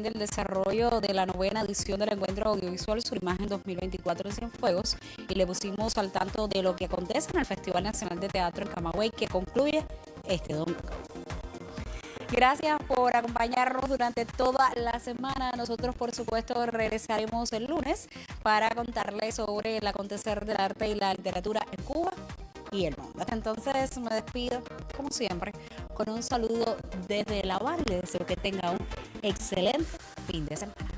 del desarrollo de la novena edición del Encuentro Audiovisual Surimagen 2024 en Cienfuegos y le pusimos al tanto de lo que acontece en el Festival Nacional de Teatro en Camagüey, que concluye este domingo. Gracias por acompañarnos durante toda la semana. Nosotros, por supuesto, regresaremos el lunes para contarles sobre el acontecer del arte y la literatura en Cuba y el mundo. Entonces me despido, como siempre, con un saludo desde La Habana y les deseo que tenga un excelente fin de semana.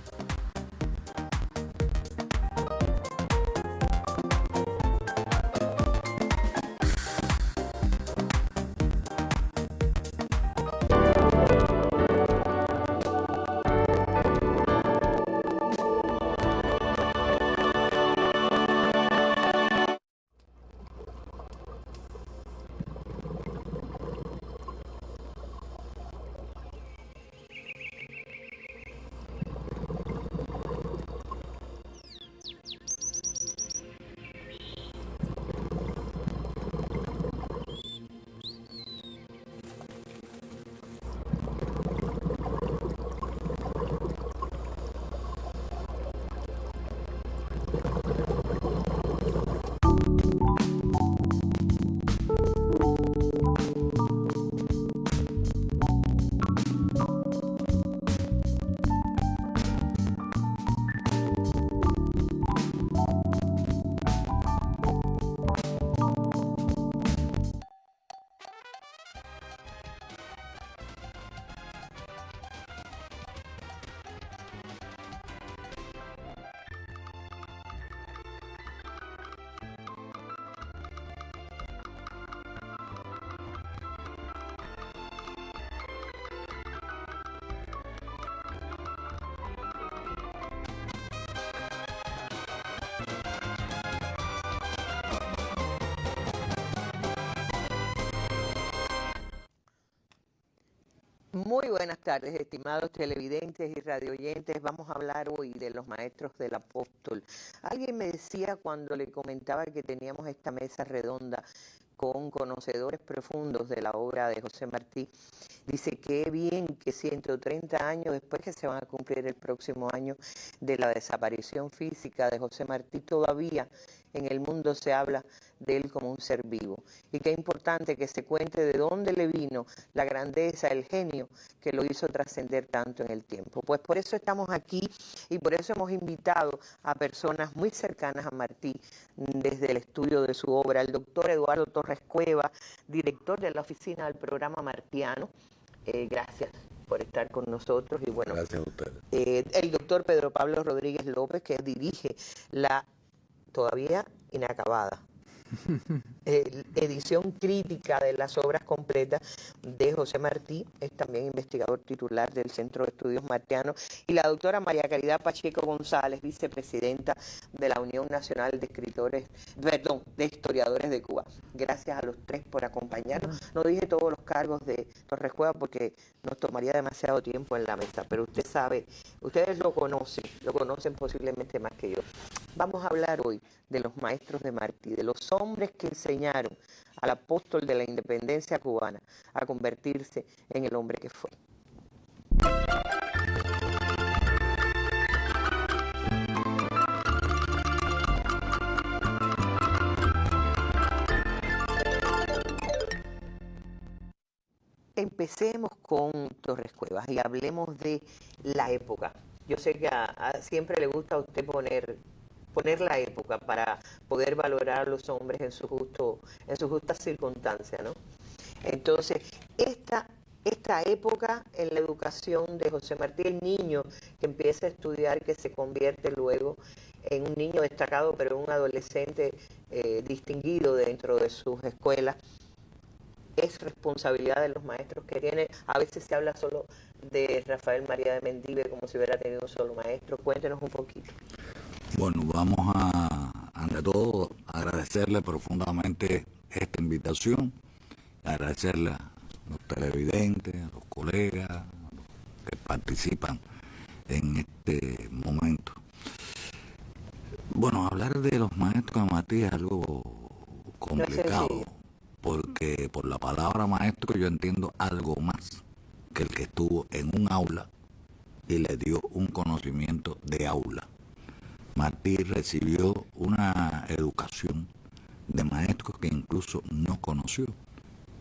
Muy buenas tardes, estimados televidentes y radioyentes. Vamos a hablar hoy de los maestros del apóstol. Alguien me decía cuando le comentaba que teníamos esta mesa redonda con conocedores profundos de la obra de José Martí, dice que bien que 130 años después, que se van a cumplir el próximo año de la desaparición física de José Martí, todavía en el mundo se habla de él como un ser vivo. Y qué importante que se cuente de dónde le vino la grandeza, el genio que lo hizo trascender tanto en el tiempo. Pues por eso estamos aquí y por eso hemos invitado a personas muy cercanas a Martí desde el estudio de su obra. El doctor Eduardo Torres Cueva, director de la oficina del programa Martiano. Gracias por estar con nosotros. Y bueno, gracias a ustedes. El doctor Pedro Pablo Rodríguez López, que dirige la todavía inacabada edición crítica de las obras completas de José Martí, es también investigador titular del Centro de Estudios Martianos, y la doctora María Caridad Pacheco González, vicepresidenta de la Unión Nacional de de Historiadores de Cuba. Gracias a los tres por acompañarnos. No dije todos los cargos de Torres Cueva porque nos tomaría demasiado tiempo en la mesa, pero usted sabe, ustedes lo conocen posiblemente más que yo. Vamos a hablar hoy de los maestros de Martí, de los hombres que enseñaron al apóstol de la independencia cubana a convertirse en el hombre que fue. Empecemos con Torres Cuevas y hablemos de la época. Yo sé que siempre le gusta a usted poner la época para poder valorar a los hombres en su justa circunstancia, ¿no? Entonces, esta época en la educación de José Martí, el niño que empieza a estudiar, que se convierte luego en un niño destacado, pero un adolescente distinguido dentro de sus escuelas, es responsabilidad de los maestros que tiene. A veces se habla solo de Rafael María de Mendive como si hubiera tenido un solo maestro. Cuéntenos un poquito. Bueno, vamos a, ante todo, agradecerle profundamente esta invitación, agradecerle a los televidentes, a los colegas, a los que participan en este momento. Bueno, hablar de los maestros de Martí es algo complicado, porque por la palabra maestro yo entiendo algo más que el que estuvo en un aula y le dio un conocimiento de aula. Martí recibió una educación de maestros que incluso no conoció,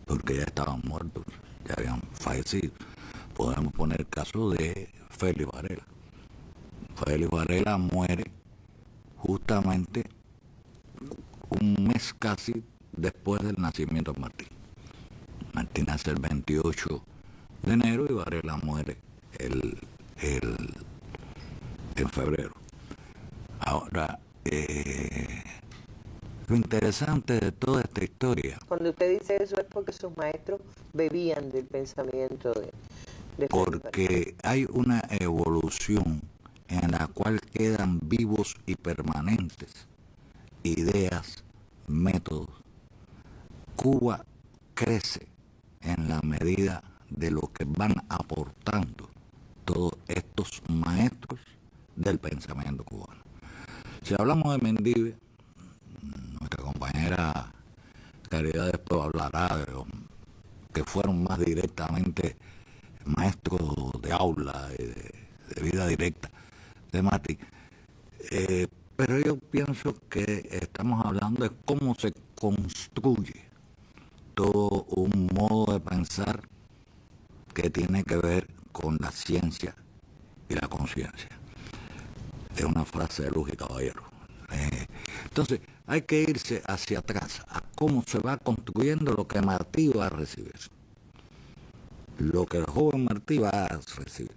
porque ya estaban muertos, ya habían fallecido. Podemos poner el caso de Félix Varela. Félix Varela muere justamente un mes casi después del nacimiento de Martí. Martí nace el 28 de enero y Varela muere en febrero. Ahora, lo interesante de toda esta historia... Cuando usted dice eso es porque sus maestros bebían del pensamiento de porque hay una evolución en la cual quedan vivos y permanentes ideas, métodos. Cuba crece en la medida de lo que van aportando todos estos maestros del pensamiento cubano. Si hablamos de Mendive, nuestra compañera Caridad después hablará de los que fueron más directamente maestros de aula, de vida directa de Martí. Pero yo pienso que estamos hablando de cómo se construye todo un modo de pensar que tiene que ver con la ciencia y la conciencia. Es una frase de Luis Caballero. Entonces, hay que irse hacia atrás, a cómo se va construyendo lo que Martí va a recibir. Lo que el joven Martí va a recibir.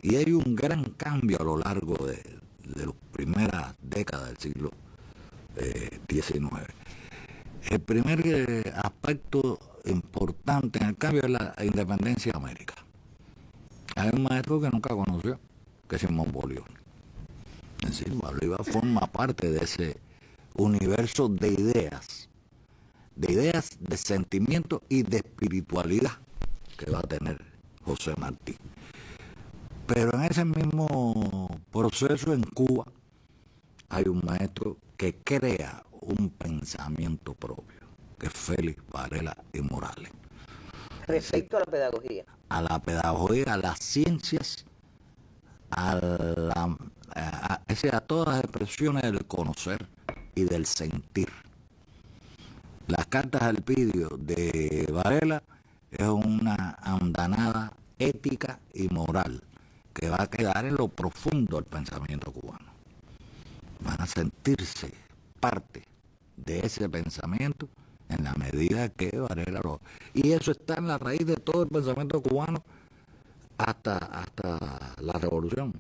Y hay un gran cambio a lo largo de las primeras décadas del siglo XIX. El primer aspecto importante en el cambio es la independencia de América. Hay un maestro que nunca conoció, que es Simón Bolívar. Es decir, Bolívar forma parte de ese universo de ideas, de sentimiento y de espiritualidad que va a tener José Martí. Pero en ese mismo proceso en Cuba hay un maestro que crea un pensamiento propio, que es Félix Varela y Morales. Respecto a la pedagogía. A la pedagogía, a las ciencias, a todas las expresiones del conocer y del sentir. Las cartas al Pidio de Varela es una andanada ética y moral que va a quedar en lo profundo del pensamiento cubano. Van a sentirse parte de ese pensamiento en la medida que Varela lo... Y eso está en la raíz de todo el pensamiento cubano hasta la revolución.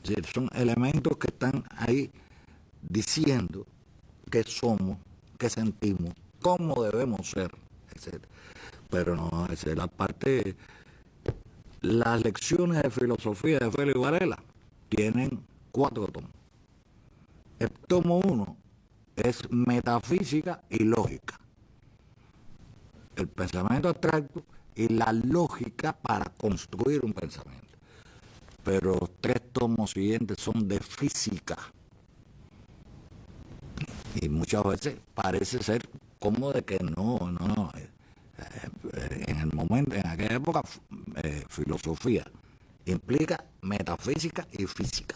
Es decir, son elementos que están ahí diciendo qué somos, qué sentimos, cómo debemos ser, etc. Pero no, esa es la parte... Las lecciones de filosofía de Félix Varela tienen 4 tomos. El tomo 1 es metafísica y lógica. El pensamiento abstracto y la lógica para construir un pensamiento. Pero los 3 tomos siguientes son de física. Y muchas veces parece ser como de que no. En el momento, en aquella época, filosofía implica metafísica y física.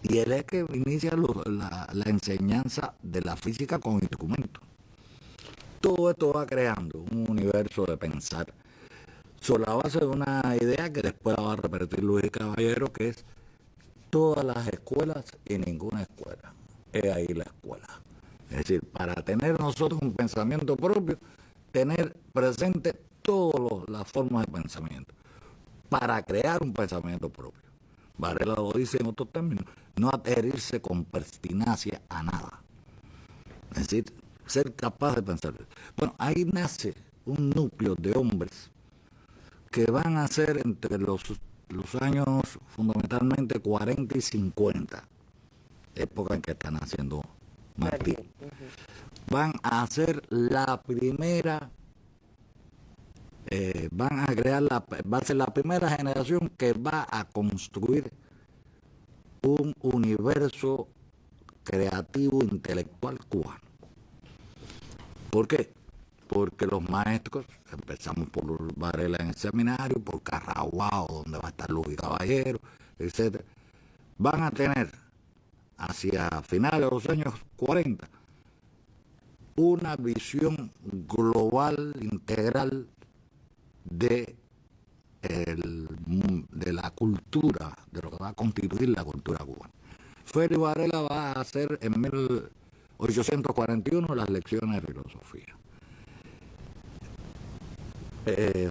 Y él es que inicia la enseñanza de la física con instrumentos. Todo esto va creando un universo de pensar sobre la base de una idea que después la va a repetir Luis Caballero, que es todas las escuelas y ninguna escuela. Es ahí la escuela. Es decir, para tener nosotros un pensamiento propio, tener presente todas las formas de pensamiento para crear un pensamiento propio. Varela lo dice en otros términos, no adherirse con pertinacia a nada. Es decir, ser capaz de pensar. Bueno, ahí nace un núcleo de hombres que van a ser entre los años fundamentalmente 40 y 50, época en que están haciendo Martí. Van a hacer la primera, va a ser la primera generación que va a construir un universo creativo intelectual cubano. ¿Por qué? Porque los maestros, empezamos por Varela en el seminario, por Carraguao, donde va a estar Luis Caballero, etcétera, van a tener hacia finales de los años 40 una visión global, integral de la cultura, de lo que va a constituir la cultura cubana. Félix Varela va a hacer en 1841 las lecciones de filosofía.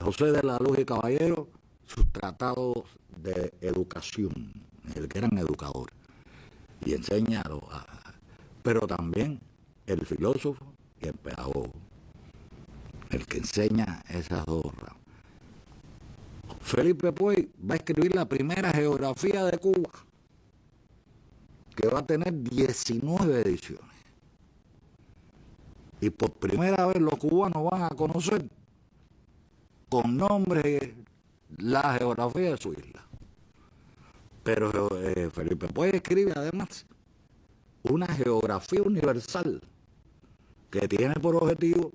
José de la Luz y Caballero, sus tratados de educación, el gran educador, y enseña, pero también el filósofo y el pedagogo, el que enseña esas dos ramas. Felipe Puey va a escribir la primera geografía de Cuba, que va a tener 19 ediciones. Y por primera vez los cubanos van a conocer con nombre la geografía de su isla. Pero Felipe Puey escribe además una geografía universal que tiene por objetivo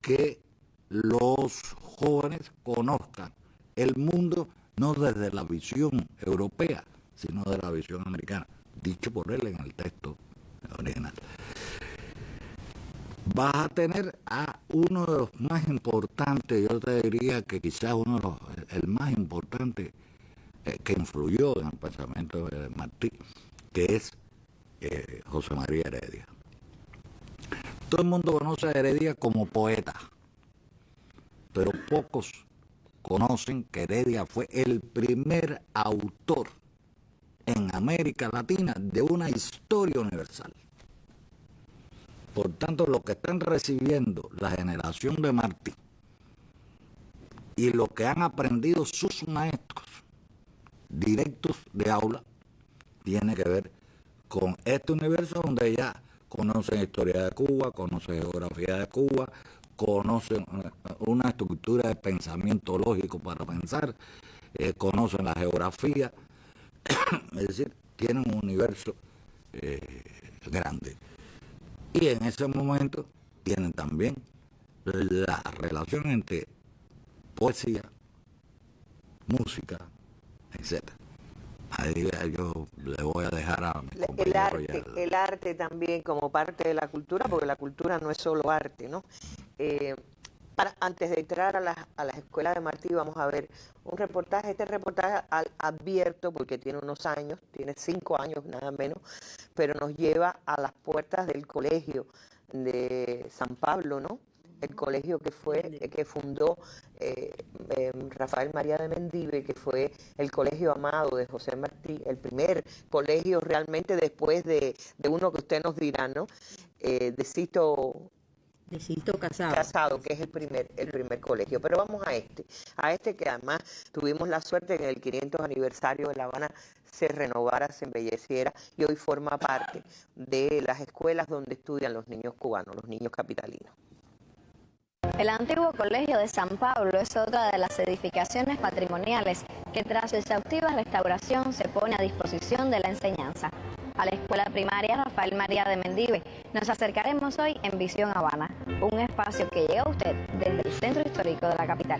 que los jóvenes conozcan el mundo no desde la visión europea, sino de la visión americana, dicho por él en el texto original. Vas a tener a uno de los más importantes, yo te diría que quizás el más importante que influyó en el pensamiento de Martí, que es José María Heredia. Todo el mundo conoce a Heredia como poeta, pero pocos conocen que Heredia fue el primer autor en América Latina de una historia universal. Por tanto, lo que están recibiendo la generación de Martí y lo que han aprendido sus maestros directos de aula tiene que ver con este universo donde ya conocen historia de Cuba, conocen geografía de Cuba, conocen una estructura de pensamiento lógico para pensar, conocen la geografía, es decir, tienen un universo grande. Y en ese momento tienen también la relación entre poesía, música, etc. Ahí yo le voy a dejar a mi compañero el arte también como parte de la cultura, porque la cultura no es solo arte, ¿no? Antes de entrar a las escuelas de Martí, vamos a ver un reportaje. Este reportaje abierto, porque tiene unos años, tiene 5 años nada menos, pero nos lleva a las puertas del colegio de San Pablo, ¿no? El colegio que fundó Rafael María de Mendive, que fue el colegio amado de José Martí, el primer colegio realmente después de uno que usted nos dirá, ¿no? De Cito Casado, que es el primer colegio. Pero vamos a este que además tuvimos la suerte que en el 500 aniversario de La Habana se renovara, se embelleciera y hoy forma parte de las escuelas donde estudian los niños cubanos, los niños capitalinos. El antiguo Colegio de San Pablo es otra de las edificaciones patrimoniales que tras su exhaustiva restauración se pone a disposición de la enseñanza. A la escuela primaria Rafael María de Mendive nos acercaremos hoy en Visión Habana, un espacio que llega a usted desde el centro histórico de la capital.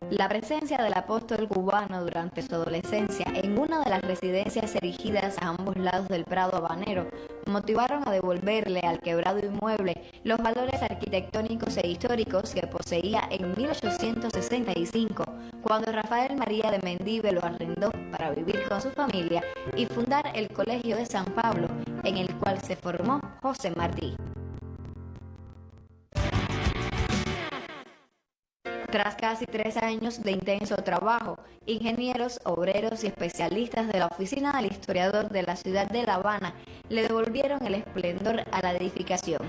La presencia del apóstol cubano durante su adolescencia en una de las residencias erigidas a ambos lados del Prado habanero motivaron a devolverle al quebrado inmueble los valores arquitectónicos e históricos que poseía en 1865, cuando Rafael María de Mendive lo arrendó para vivir con su familia y fundar el Colegio de San Pablo, en el cual se formó José Martí. Tras casi 3 años de intenso trabajo, ingenieros, obreros y especialistas de la Oficina del Historiador de la ciudad de La Habana le devolvieron el esplendor a la edificación.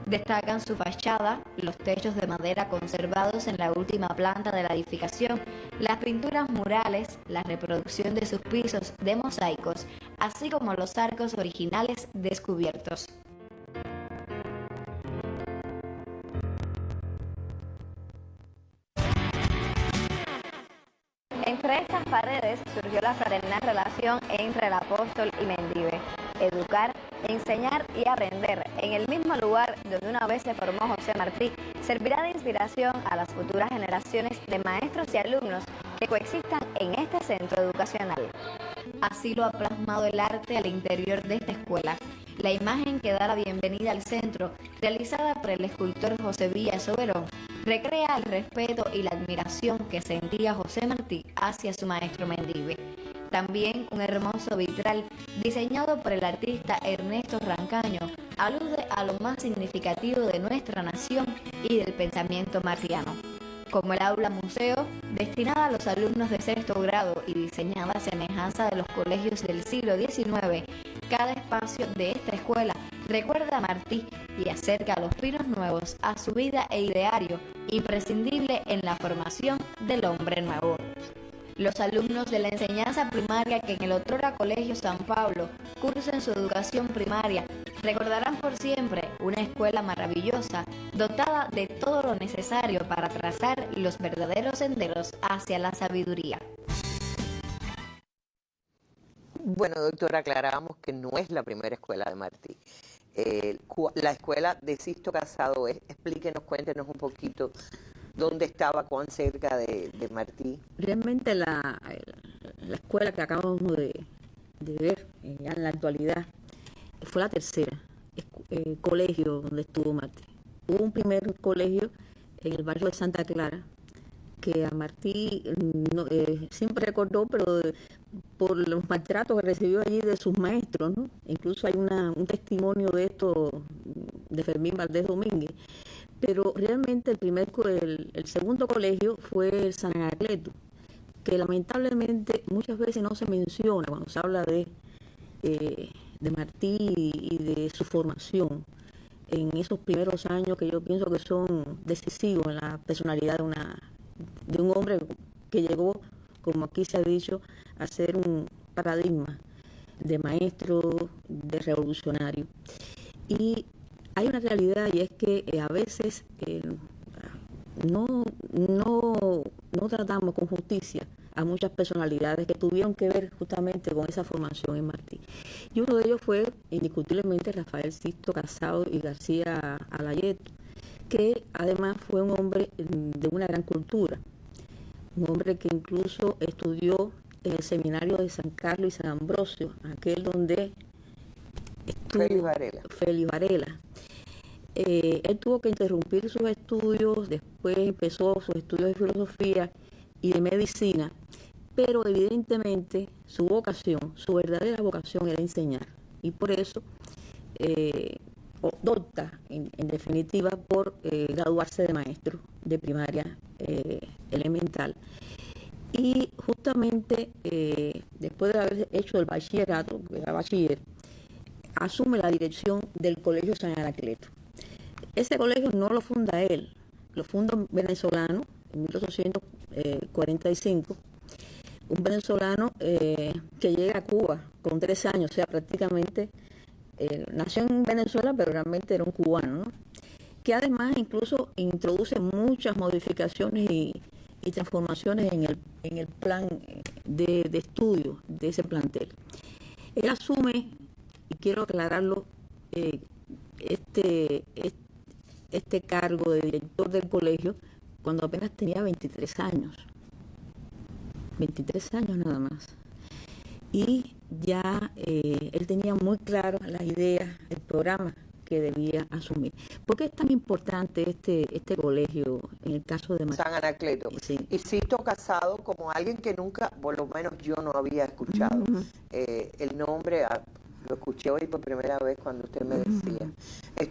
Destacan su fachada, los techos de madera conservados en la última planta de la edificación, las pinturas murales, la reproducción de sus pisos de mosaicos, así como los arcos originales descubiertos. Entre estas paredes surgió la fraternal relación entre el apóstol y Mendive. Educar, enseñar y aprender en el mismo lugar donde una vez se formó José Martí servirá de inspiración a las futuras generaciones de maestros y alumnos que coexistan en este centro educacional. Así lo ha plasmado el arte al interior de esta escuela. La imagen que da la bienvenida al centro, realizada por el escultor José Villa Soberón, recrea el respeto y la admiración que sentía José Martí hacia su maestro Mendive. También un hermoso vitral diseñado por el artista Ernesto Rancaño alude a lo más significativo de nuestra nación y del pensamiento martiano. Como el aula museo, destinada a los alumnos de sexto grado y diseñada a semejanza de los colegios del siglo XIX, cada espacio de esta escuela recuerda a Martí y acerca a los pinos nuevos a su vida e ideario, imprescindible en la formación del hombre nuevo. Los alumnos de la enseñanza primaria que en el otrora Colegio San Pablo cursen su educación primaria recordarán por siempre una escuela maravillosa dotada de todo lo necesario para trazar los verdaderos senderos hacia la sabiduría. Bueno, doctora, aclarábamos que no es la primera escuela de Martí. La escuela de Sisto Casado es, explíquenos, cuéntenos un poquito dónde estaba, cuán cerca de Martí. Realmente la escuela que acabamos de ver ya en la actualidad fue la tercera colegio donde estuvo Martí. Hubo un primer colegio en el barrio de Santa Clara que a Martí siempre recordó, pero por los maltratos que recibió allí de sus maestros, ¿no? Incluso hay un testimonio de esto de Fermín Valdés Domínguez. Pero realmente el segundo colegio fue el San Anacleto, que lamentablemente muchas veces no se menciona cuando se habla de Martí y de su formación en esos primeros años que yo pienso que son decisivos en la personalidad de un hombre que llegó, como aquí se ha dicho, a ser un paradigma de maestro, de revolucionario. Y hay una realidad, y es que a veces no tratamos con justicia a muchas personalidades que tuvieron que ver justamente con esa formación en Martí. Y uno de ellos fue indiscutiblemente Rafael Sisto Casado y García Alayeto, que además fue un hombre de una gran cultura, un hombre que incluso estudió en el seminario de San Carlos y San Ambrosio, aquel donde estuvo Félix Varela. Él tuvo que interrumpir sus estudios, después empezó sus estudios de filosofía y de medicina, pero evidentemente su vocación, su verdadera vocación era enseñar, y por eso opta en definitiva por graduarse de maestro de primaria elemental. Y justamente después de haber hecho el bachillerato, que era bachiller, asume la dirección del Colegio San Anacleto. Ese colegio no lo funda él, lo funda un venezolano en 1845, un venezolano que llega a Cuba con 13 años, o sea, prácticamente nació en Venezuela, pero realmente era un cubano, ¿no? Que además incluso introduce muchas modificaciones y transformaciones en el plan de estudio de ese plantel. Él asume, y quiero aclararlo, este cargo de director del colegio cuando apenas tenía 23 años. 23 años nada más. Y ya él tenía muy claro las ideas, el programa que debía asumir. ¿Por qué es tan importante este colegio en el caso de San Anacleto? Sí. Y Sisto Casado como alguien que nunca, por lo menos yo no había escuchado. El nombre, lo escuché hoy por primera vez cuando usted me decía. Es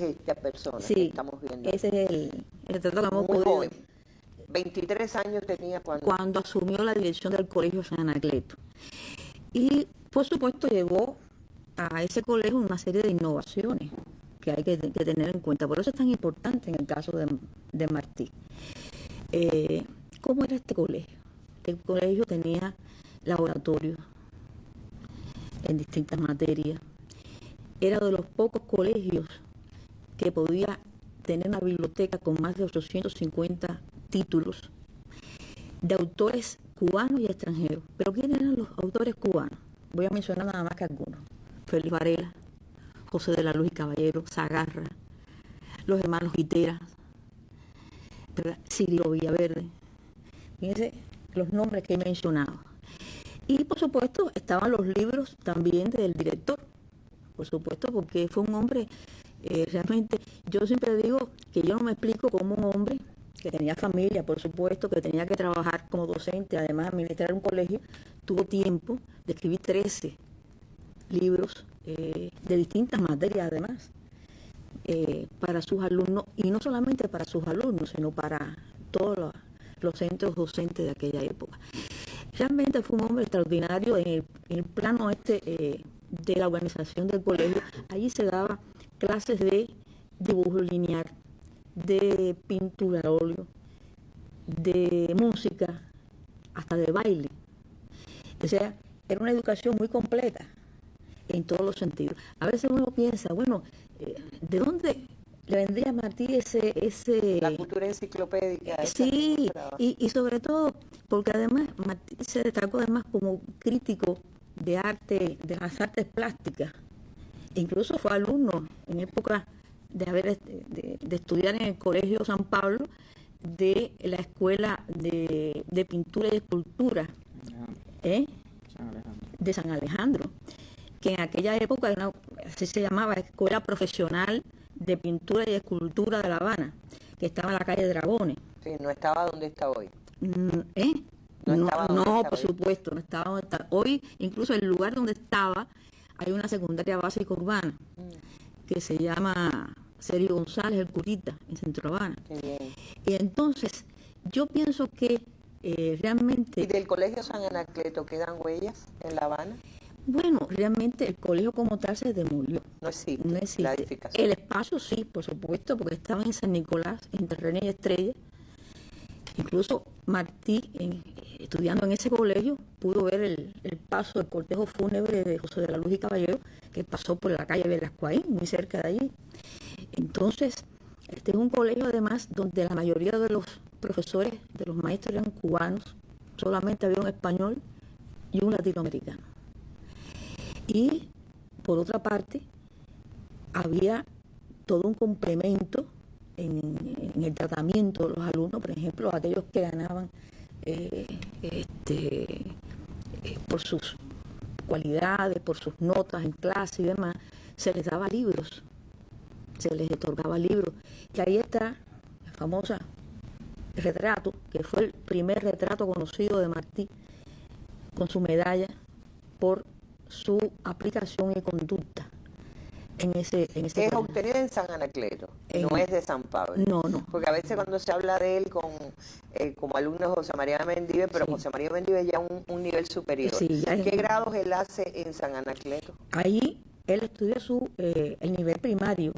esta persona que estamos viendo. Ese es el retrato que hemos muy podido. Joven. 23 años tenía cuando asumió la dirección del Colegio San Anacleto. Y por supuesto llevó a ese colegio una serie de innovaciones que hay que tener en cuenta. Por eso es tan importante en el caso de Martí. ¿Cómo era este colegio? Este colegio tenía laboratorios en distintas materias. Era de los pocos colegios que podía tener una biblioteca con más de 850 títulos de autores cubanos y extranjeros. ¿Pero quiénes eran los autores cubanos? Voy a mencionar nada más que algunos. Félix Varela, José de la Luz y Caballero, Sagarra, los hermanos Guiteras, Cirilo Villaverde. Fíjense los nombres que he mencionado. Y por supuesto estaban los libros también del director, por supuesto, porque fue un hombre, realmente, yo siempre digo que yo no me explico cómo un hombre que tenía familia, por supuesto, que tenía que trabajar como docente, además administrar un colegio, tuvo tiempo de escribir 13 libros de distintas materias además, para sus alumnos, y no solamente para sus alumnos, sino para todos los centros docentes de aquella época. Realmente fue un hombre extraordinario en el plano de la organización del colegio. Allí se daba clases de dibujo lineal, de pintura al óleo, de música, hasta de baile. O sea, era una educación muy completa en todos los sentidos. A veces uno piensa, bueno, ¿de dónde le vendría a Martí la cultura enciclopédica? Sí, y sobre todo, porque además Martí se destacó además como crítico de arte, de las artes plásticas. Incluso fue alumno en época de estudiar en el Colegio San Pablo de la Escuela de Pintura y Escultura de San Alejandro, que en aquella época así se llamaba Escuela Profesional de Pintura y Escultura de La Habana, que estaba en la calle Dragones. Sí, no estaba donde está hoy. No, por supuesto, no estaba donde está. Hoy, incluso el lugar donde estaba, hay una secundaria básica urbana que se llama Sergio González, el Curita, en Centro Habana. Qué bien. Y entonces, yo pienso que realmente... ¿Y del Colegio San Anacleto quedan huellas en La Habana? Bueno, realmente el colegio como tal se demolió. No existe, No existe. la edificación. El espacio sí, por supuesto, porque estaba en San Nicolás, entre René y Estrella. Incluso Martí, estudiando en ese colegio, pudo ver el paso del cortejo fúnebre de José de la Luz y Caballero, que pasó por la calle Velascoaín, muy cerca de allí. Entonces, este es un colegio además donde la mayoría de los profesores, de los maestros eran cubanos, solamente había un español y un latinoamericano. Y por otra parte, había todo un complemento en el tratamiento de los alumnos, por ejemplo, aquellos que ganaban por sus cualidades, por sus notas en clase y demás, se les daba libros, se les otorgaba libros. Y ahí está el famoso retrato, que fue el primer retrato conocido de Martí, con su medalla por su aplicación y conducta en ese Es colegio. obtenida en San Anacleto, no es de San Pablo. No. Porque a veces cuando se habla de él como alumno de José María Mendive, pero Sí. José María Mendive ya un nivel superior. Sí, ya es- ¿Qué grados él hace en San Anacleto? Ahí él estudia el nivel primario.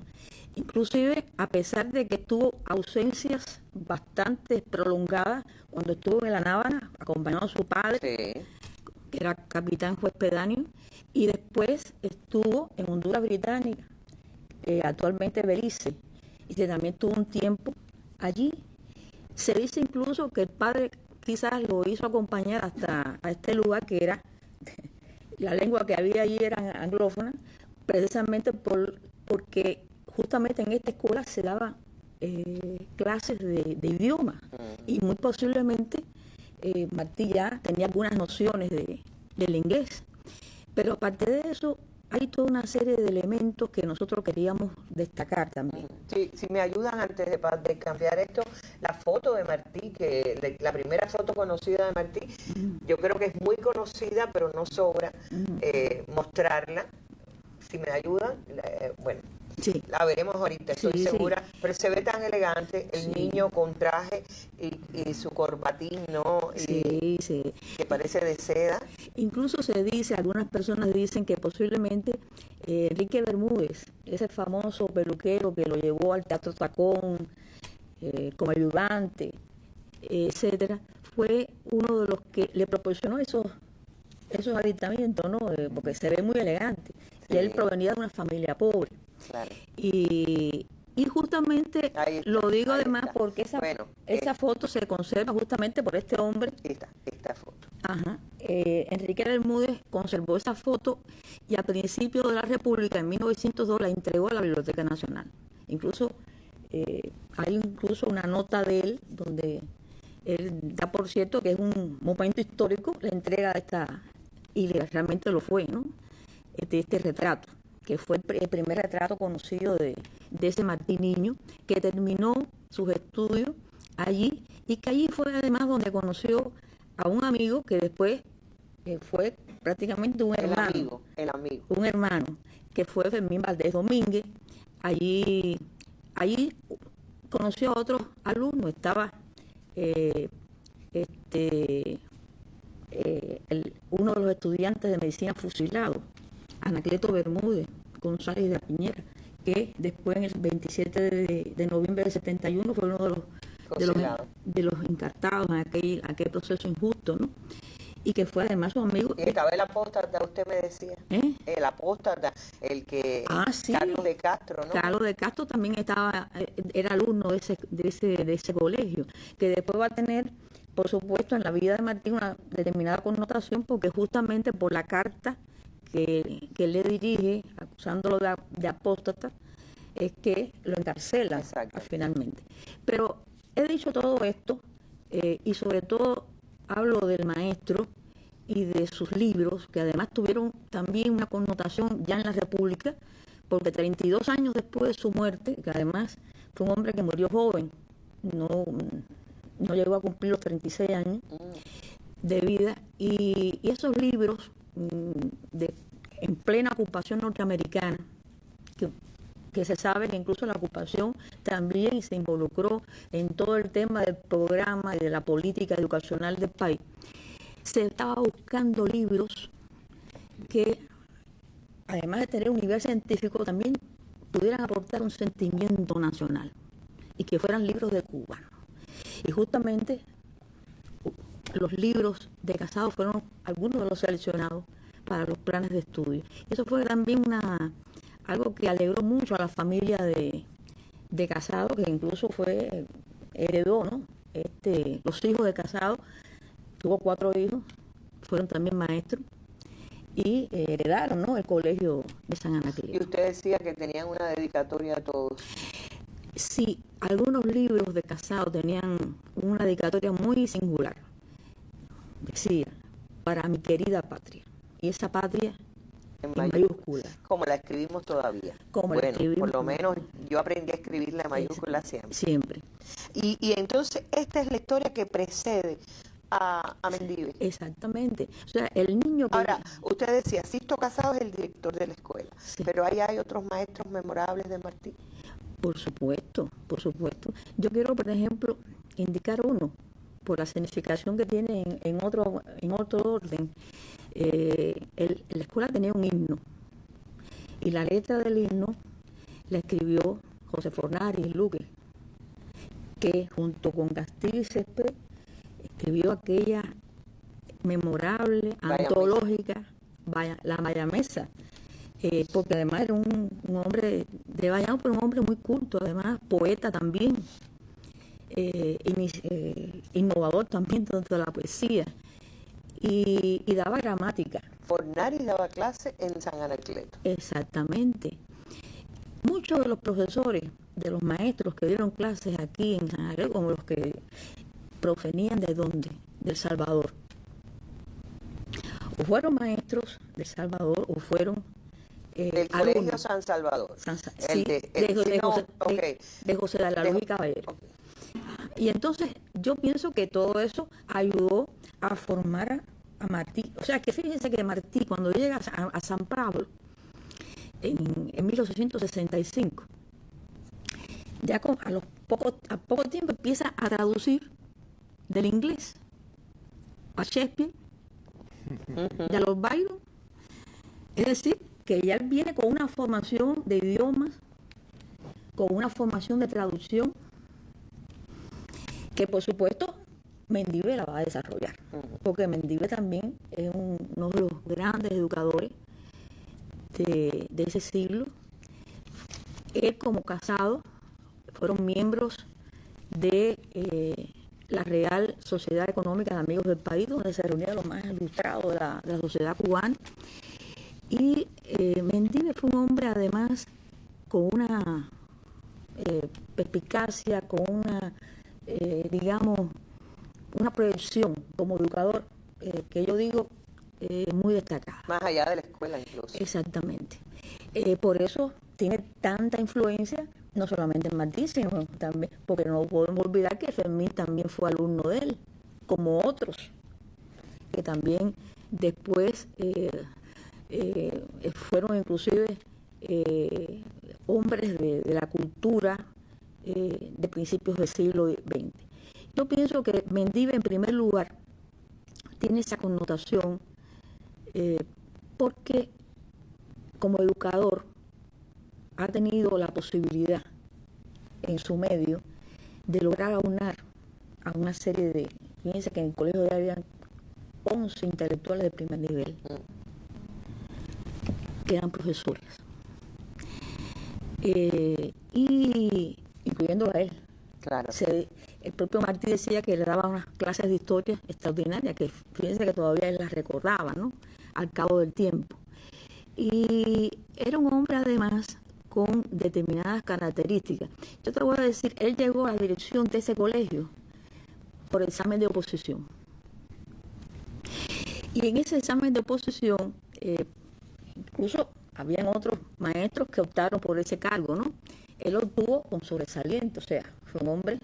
Inclusive, a pesar de que tuvo ausencias bastante prolongadas, cuando estuvo en La Habana, acompañado a su padre, Sí. que era capitán juez pedáneo, y después estuvo en Honduras Británica, actualmente Belice, y que también tuvo un tiempo allí. Se dice incluso que el padre quizás lo hizo acompañar hasta a este lugar que era, la lengua que había allí era anglófona, precisamente porque justamente en esta escuela se daban clases de idioma, y muy posiblemente Martí ya tenía algunas nociones del inglés. Pero aparte de eso, hay toda una serie de elementos que nosotros queríamos destacar también. Sí, si me ayudan antes de cambiar esto, la foto de Martí, la primera foto conocida de Martí, yo creo que es muy conocida, pero no sobra mostrarla. Si me ayudan, bueno, Sí. la veremos ahorita, estoy Sí, sí. segura, pero se ve tan elegante, el Sí. niño con traje y su corbatín, ¿no? Y Sí. que parece de seda. Incluso se dice, algunas personas dicen que posiblemente Enrique Bermúdez, ese famoso peluquero que lo llevó al Teatro Tacón como ayudante, etcétera, fue uno de los que le proporcionó esos aditamentos, ¿no? Porque se ve muy elegante. Sí. Y él provenía de una familia pobre. Claro. Y justamente Ahí está, lo digo ahí además está. porque esa Bueno, foto se conserva justamente por este hombre. Esta foto. Ajá. Enrique Bermúdez conservó esa foto y a principios de la República, en 1902, la entregó a la Biblioteca Nacional. Incluso hay una nota de él donde Él da por cierto que es un momento histórico la entrega de esta, y realmente lo fue, ¿no? De este retrato, que fue el primer retrato conocido de ese Martí Niño, que terminó sus estudios allí, y que allí fue además donde conoció a un amigo que después fue prácticamente un hermano. El amigo. Un hermano, que fue Fermín Valdés Domínguez. Allí conoció a otros alumnos, estaba uno de los estudiantes de medicina fusilado, Anacleto Bermúdez González de Piñera, que después en el 27 de noviembre del 71 fue uno de los encartados en aquel proceso injusto, ¿no? Y que fue además su amigo. Y estaba el apóstata, usted me decía. El apóstata, el que... Sí. Carlos de Castro, ¿no? Carlos de Castro también era alumno de ese colegio, que después va a tener, por supuesto, en la vida de Martí una determinada connotación, porque justamente por la carta que él le dirige, acusándolo de apóstata, es que lo encarcelan finalmente. Pero he dicho todo esto, y sobre todo hablo del maestro y de sus libros, que además tuvieron también una connotación ya en la República, porque 32 años después de su muerte, que además fue un hombre que murió joven, no llegó a cumplir los 36 años de vida, y esos libros en plena ocupación norteamericana, que se sabe que incluso la ocupación también se involucró en todo el tema del programa y de la política educacional del país, se estaba buscando libros que, además de tener un nivel científico, también pudieran aportar un sentimiento nacional y que fueran libros de cubanos. Y justamente los libros de Casado fueron algunos de los seleccionados para los planes de estudio. Eso fue también algo que alegró mucho a la familia de Casado, que incluso heredó, ¿no? Los hijos de Casado, tuvo 4 hijos, fueron también maestros, y heredaron, ¿no?, el colegio de San Anacleto. Y usted decía que tenían una dedicatoria a todos. Sí, algunos libros de Casado tenían una dedicatoria muy singular. Decía, para mi querida patria. Y esa patria en mayúscula. Como la escribimos todavía. Por lo menos yo aprendí a escribirla en mayúscula siempre. Siempre. Y entonces esta es la historia que precede a Mendive. Exactamente. O sea, el niño que... Ahora, usted decía, Sisto Casado es el director de la escuela, sí, pero ahí hay otros maestros memorables de Martí. Por supuesto, por supuesto. Yo quiero, por ejemplo, indicar uno, por la significación que tiene en otro orden. La escuela tenía un himno, y la letra del himno la escribió José Fornari Luque, que junto con Castillo y Césped escribió aquella memorable, antológica, la Mayamesa, porque además era un hombre de Bayamo, pero un hombre muy culto, además poeta también, innovador también dentro de la poesía, y daba gramática. Fornari daba clase en San Anacleto. Exactamente. Muchos de los profesores, de los maestros que dieron clases aquí en San Anacleto, como los que provenían de ¿dónde? Del Salvador. O fueron maestros del Salvador o fueron del Colegio San Salvador. De José de la Luz y Caballero. Okay. Y entonces yo pienso que todo eso ayudó a formar a Martí. O sea, que fíjense que Martí, cuando llega a San Pablo en 1865, ya a poco tiempo empieza a traducir del inglés a Shakespeare y a Lord Byron. Es decir, que ya él viene con una formación de idiomas, con una formación de traducción, que por supuesto Mendive la va a desarrollar, porque Mendive también es uno de los grandes educadores de ese siglo. Él, como Casado, fueron miembros de la Real Sociedad Económica de Amigos del País, donde se reunían los más ilustrados de la sociedad cubana. Y Mendive fue un hombre, además, con una perspicacia, con una, una proyección como educador que yo digo muy destacada. Más allá de la escuela incluso. Exactamente. Por eso tiene tanta influencia, no solamente en Martí, sino también, porque no podemos olvidar que Fermín también fue alumno de él, como otros, que también después fueron inclusive hombres de la cultura de principios del siglo XX. Yo pienso que Mendívil, en primer lugar, tiene esa connotación porque como educador ha tenido la posibilidad en su medio de lograr aunar a una serie de, fíjense que en el colegio de habían 11 intelectuales de primer nivel que eran profesores, y incluyendo a él. Claro. El propio Martí decía que le daba unas clases de historia extraordinarias, que fíjense que todavía él las recordaba, ¿no?, al cabo del tiempo. Y era un hombre además con determinadas características. Yo te voy a decir, él llegó a la dirección de ese colegio por examen de oposición. Y en ese examen de oposición, incluso habían otros maestros que optaron por ese cargo, ¿no? Él obtuvo con sobresaliente, o sea, fue un hombre.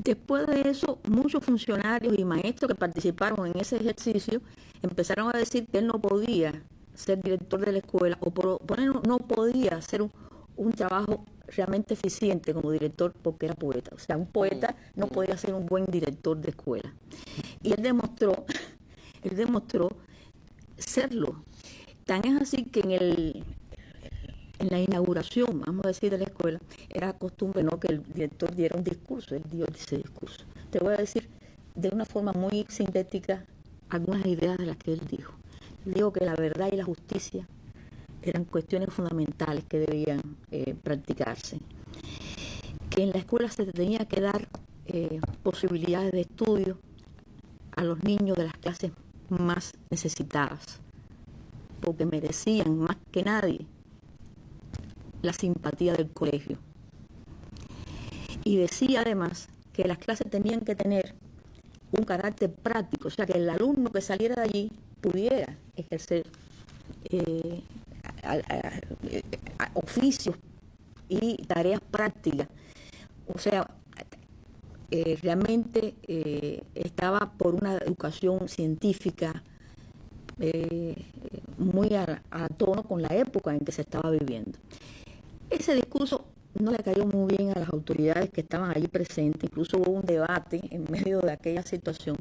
Después de eso, muchos funcionarios y maestros que participaron en ese ejercicio empezaron a decir que él no podía ser director de la escuela, o no podía hacer un trabajo realmente eficiente como director porque era poeta. O sea, un poeta no podía ser un buen director de escuela. Y él demostró serlo. Tan es así que en la inauguración, vamos a decir, de la escuela, era costumbre, ¿no?, que el director diera un discurso. Él dio ese discurso. Te voy a decir de una forma muy sintética algunas ideas de las que él dijo. Digo que la verdad y la justicia eran cuestiones fundamentales que debían practicarse. Que en la escuela se tenía que dar posibilidades de estudio a los niños de las clases más necesitadas, porque merecían más que nadie la simpatía del colegio. Y decía además que las clases tenían que tener un carácter práctico, o sea, que el alumno que saliera de allí pudiera ejercer oficios y tareas prácticas. O sea, realmente estaba por una educación científica muy a tono con la época en que se estaba viviendo. Ese discurso no le cayó muy bien a las autoridades que estaban allí presentes, incluso hubo un debate en medio de aquella situación,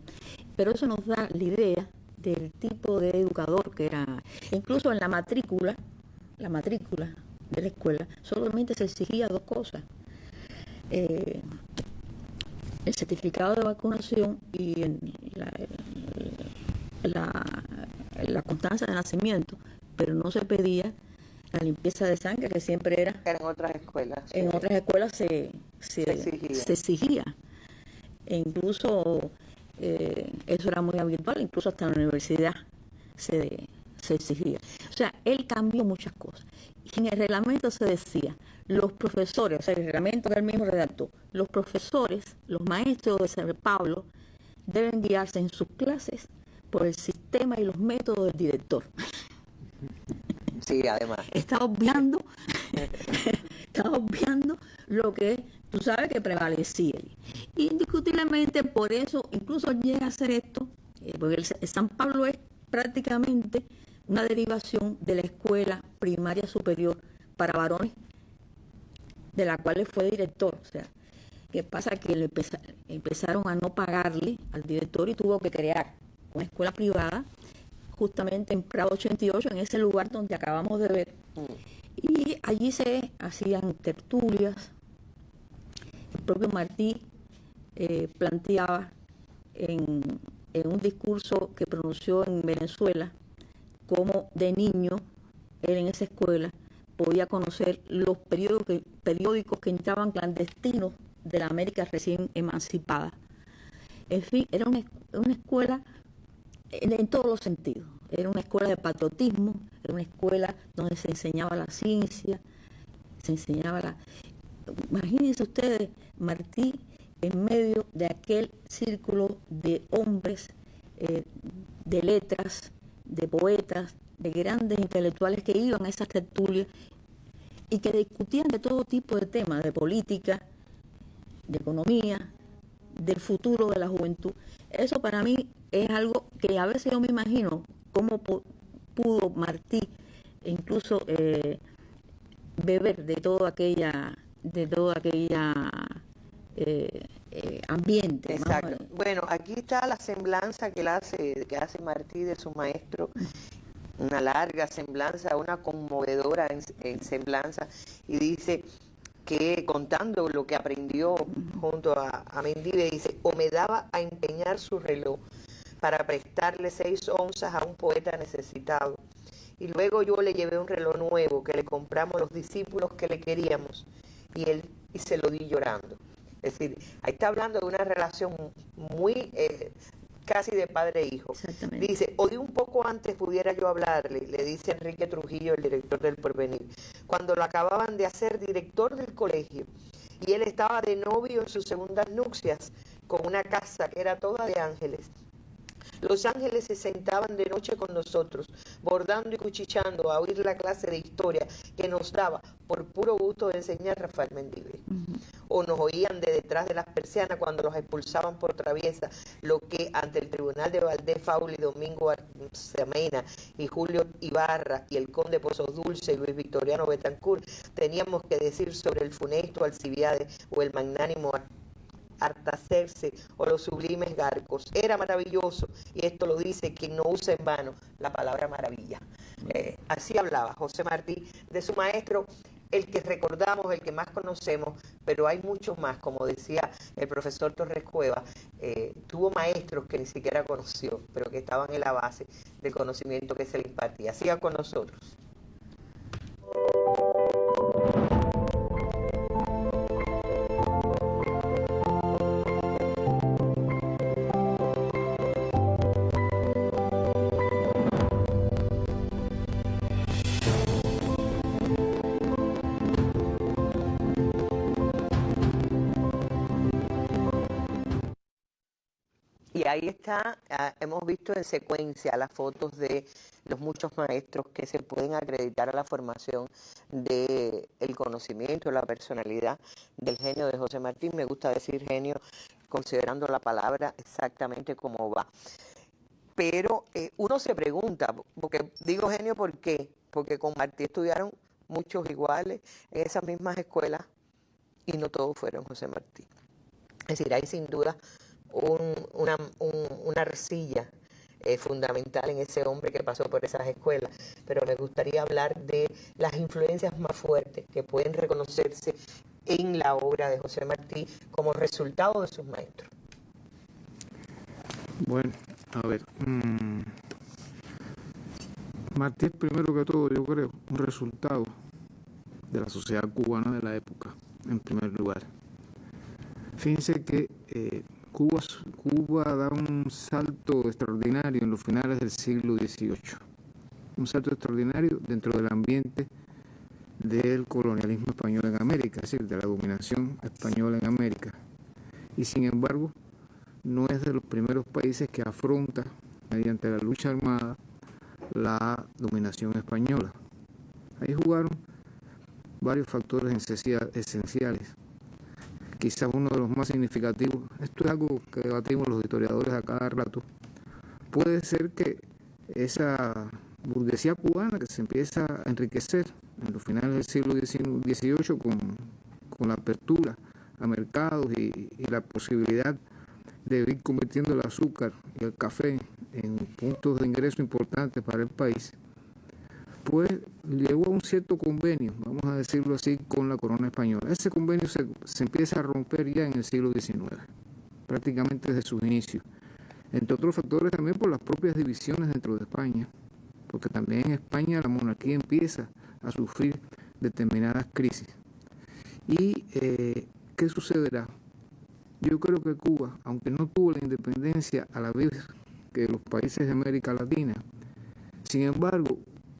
pero eso nos da la idea del tipo de educador que era. Incluso en la matrícula de la escuela solamente se exigía dos cosas: el certificado de vacunación y la constancia de nacimiento, pero no se pedía la limpieza de sangre, que siempre era. En otras escuelas. En otras escuelas se exigía. E incluso eso era muy habitual, incluso hasta en la universidad se exigía. O sea, él cambió muchas cosas. Y en el reglamento se decía, los profesores, o sea, el reglamento que él mismo redactó, los profesores, los maestros de San Pablo, deben guiarse en sus clases por el sistema y los métodos del director. Sí, además. Estaba obviando lo que tú sabes que prevalecía. Indiscutiblemente por eso, incluso llega a hacer esto, porque el San Pablo es prácticamente una derivación de la escuela primaria superior para varones, de la cual él fue director. O sea, ¿qué pasa? Que empezaron a no pagarle al director y tuvo que crear una escuela privada justamente en Prado 88, en ese lugar donde acabamos de ver. Y allí se hacían tertulias. El propio Martí planteaba en un discurso que pronunció en Venezuela cómo de niño él en esa escuela podía conocer los periódicos que entraban clandestinos de la América recién emancipada. En fin, era una escuela en todos los sentidos. Era una escuela de patriotismo, era una escuela donde se enseñaba la ciencia, se enseñaba Imagínense ustedes, Martí, en medio de aquel círculo de hombres, de letras, de poetas, de grandes intelectuales que iban a esas tertulias y que discutían de todo tipo de temas, de política, de economía, del futuro de la juventud. Eso para mí es algo que a veces yo me imagino cómo pudo Martí incluso beber de todo aquella ambiente. Exacto. Bueno, aquí está la semblanza que hace Martí de su maestro, una larga semblanza, una conmovedora en semblanza, y dice que contando lo que aprendió junto a Mendive, dice: o me daba a empeñar su reloj para prestarle 6 onzas a un poeta necesitado, y luego yo le llevé un reloj nuevo que le compramos los discípulos que le queríamos, y se lo di llorando. Es decir, ahí está hablando de una relación muy casi de padre e hijo. Dice: o de un poco antes pudiera yo hablarle, le dice Enrique Trujillo, el director del Porvenir, cuando lo acababan de hacer director del colegio, y él estaba de novio en sus segundas nupcias, con una casa que era toda de ángeles. Los ángeles se sentaban de noche con nosotros, bordando y cuchicheando, a oír la clase de historia que nos daba por puro gusto de enseñar Rafael Mendive. O nos oían de detrás de las persianas cuando los expulsaban por traviesa, lo que ante el tribunal de Valdés Fauli, Domingo Semena y Julio Ibarra y el conde Pozos Dulce y Luis Victoriano Betancourt teníamos que decir sobre el funesto Alcibiades o el magnánimo Artacerse o los sublimes Garcos. Era maravilloso, y esto lo dice quien no usa en vano la palabra maravilla. Así hablaba José Martí de su maestro, el que recordamos, el que más conocemos, pero hay muchos más, como decía el profesor Torres Cueva, tuvo maestros que ni siquiera conoció, pero que estaban en la base del conocimiento que se le impartía. Siga con nosotros. Y ahí está, hemos visto en secuencia las fotos de los muchos maestros que se pueden acreditar a la formación del conocimiento, la personalidad del genio de José Martí. Me gusta decir genio considerando la palabra exactamente como va. Pero uno se pregunta, porque digo genio, ¿por qué? Porque con Martí estudiaron muchos iguales en esas mismas escuelas y no todos fueron José Martí. Es decir, hay sin duda una arcilla fundamental en ese hombre que pasó por esas escuelas, pero me gustaría hablar de las influencias más fuertes que pueden reconocerse en la obra de José Martí como resultado de sus maestros. Bueno, a ver, Martí es primero que todo, yo creo, un resultado de la sociedad cubana de la época, en primer lugar. Fíjense que Cuba da un salto extraordinario en los finales del siglo XVIII, un salto extraordinario dentro del ambiente del colonialismo español en América, es decir, de la dominación española en América. Y sin embargo, no es de los primeros países que afronta, mediante la lucha armada, la dominación española. Ahí jugaron varios factores esenciales. Quizás uno de los más significativos, esto es algo que debatimos los historiadores a cada rato, puede ser que esa burguesía cubana que se empieza a enriquecer en los finales del siglo XVIII con la apertura a mercados y la posibilidad de ir convirtiendo el azúcar y el café en puntos de ingreso importantes para el país, pues llegó a un cierto convenio, vamos a decirlo así, con la corona española. Ese convenio se empieza a romper ya en el siglo XIX, prácticamente desde sus inicios. Entre otros factores también por las propias divisiones dentro de España, porque también en España la monarquía empieza a sufrir determinadas crisis. ¿Y qué sucederá? Yo creo que Cuba, aunque no tuvo la independencia a la vez que los países de América Latina, sin embargo,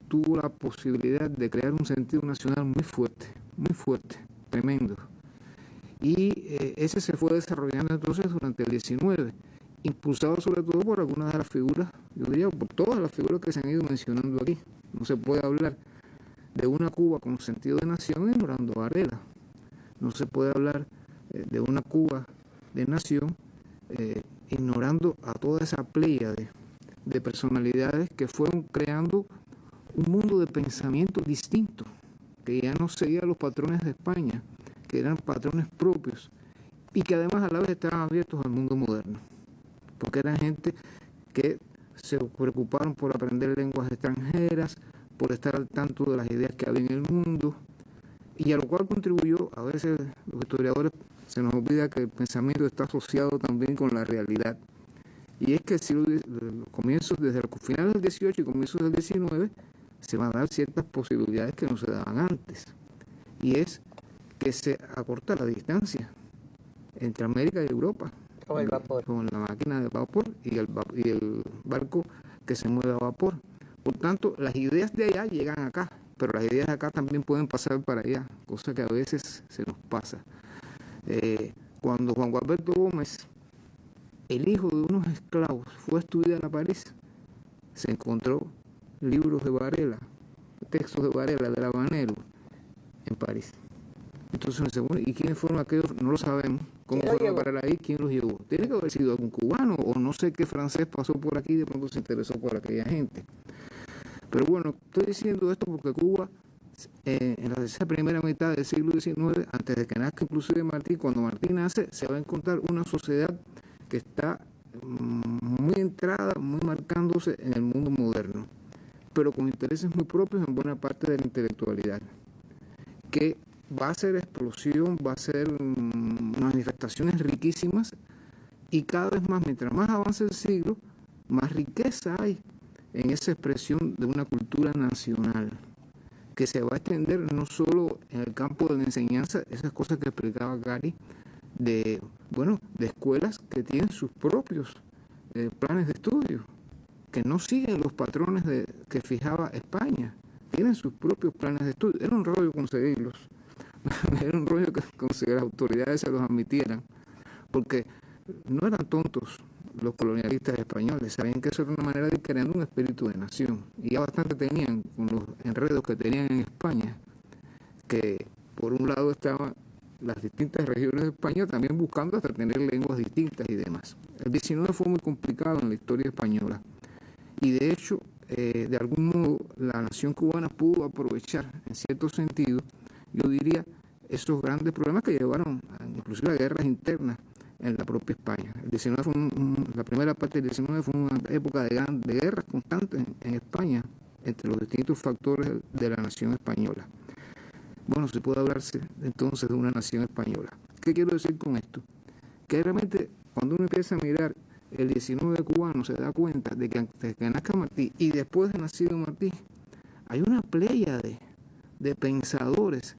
tuvo la posibilidad de crear un sentido nacional muy fuerte, tremendo. Y ese se fue desarrollando entonces durante el 19, impulsado sobre todo por algunas de las figuras, yo diría por todas las figuras que se han ido mencionando aquí. No se puede hablar de una Cuba con sentido de nación ignorando a Varela. No se puede hablar de una Cuba de nación ignorando a toda esa pléyade de personalidades que fueron creando un mundo de pensamiento distinto, que ya no seguía los patrones de España, que eran patrones propios y que además a la vez estaban abiertos al mundo moderno, porque eran gente que se preocuparon por aprender lenguas extranjeras, por estar al tanto de las ideas que había en el mundo, y a lo cual contribuyó, a veces los historiadores se nos olvida que el pensamiento está asociado también con la realidad. Y es que los comienzos, desde los finales del 18 y comienzos del 19, se van a dar ciertas posibilidades que no se daban antes. Y es que se acorta la distancia entre América y Europa. Con el vapor. Con la máquina de vapor y el barco que se mueve a vapor. Por tanto, las ideas de allá llegan acá, pero las ideas de acá también pueden pasar para allá, cosa que a veces se nos pasa. Cuando Juan Gualberto Gómez, el hijo de unos esclavos, fue a estudiar a París, se encontró libros de Varela, textos de Varela, del Habanero, en París. Entonces, ¿y quiénes fueron aquellos? No lo sabemos. ¿Cómo fueron a parar ahí? ¿Quién los llevó? Tiene que haber sido algún cubano, o no sé qué francés pasó por aquí y de pronto se interesó por aquella gente. Pero bueno, estoy diciendo esto porque Cuba, en esa primera mitad del siglo XIX, antes de que nazca inclusive Martí, cuando Martí nace, se va a encontrar una sociedad que está muy entrada, muy marcándose en el mundo moderno, pero con intereses muy propios en buena parte de la intelectualidad, que va a ser explosión, va a ser manifestaciones riquísimas, y cada vez más, mientras más avance el siglo, más riqueza hay en esa expresión de una cultura nacional, que se va a extender no solo en el campo de la enseñanza, esas cosas que explicaba Gary, de escuelas que tienen sus propios planes de estudio, que no siguen los patrones que fijaba España, tienen sus propios planes de estudio. Era un rollo conseguirlos, era un rollo que las autoridades se los admitieran, porque no eran tontos los colonialistas españoles, sabían que eso era una manera de ir creando un espíritu de nación, y ya bastante tenían con los enredos que tenían en España, que por un lado estaban las distintas regiones de España también buscando hasta tener lenguas distintas y demás. El 19 fue muy complicado en la historia española, y de hecho, de algún modo, la nación cubana pudo aprovechar, en cierto sentido, yo diría, esos grandes problemas que llevaron inclusive a guerras internas en la propia España. El 19 fue la primera parte del 19 fue una época de guerras constantes en España entre los distintos factores de la nación española. Bueno, se puede hablarse entonces de una nación española. ¿Qué quiero decir con esto? Que realmente cuando uno empieza a mirar el 19 cubano se da cuenta de que antes de que nazca Martí y después de nacido Martí, hay una pléyade de pensadores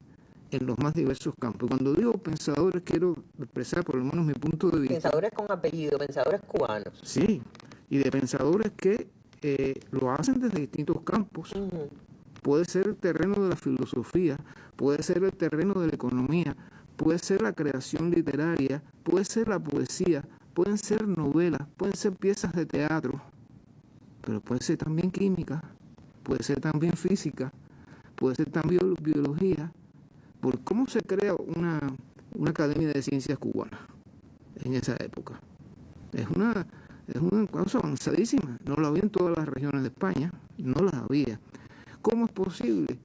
en los más diversos campos. Cuando digo pensadores, quiero expresar por lo menos mi punto de vista. Pensadores con apellido, pensadores cubanos. Sí, y de pensadores que lo hacen desde distintos campos. Puede ser el terreno de la filosofía, puede ser el terreno de la economía, puede ser la creación literaria, puede ser la poesía, pueden ser novelas, pueden ser piezas de teatro, pero puede ser también química, puede ser también física, puede ser también biología. ¿Por cómo se crea una academia de ciencias cubana en esa época? Es una cosa avanzadísima. No la había en todas las regiones de España, no las había. ¿Cómo es posible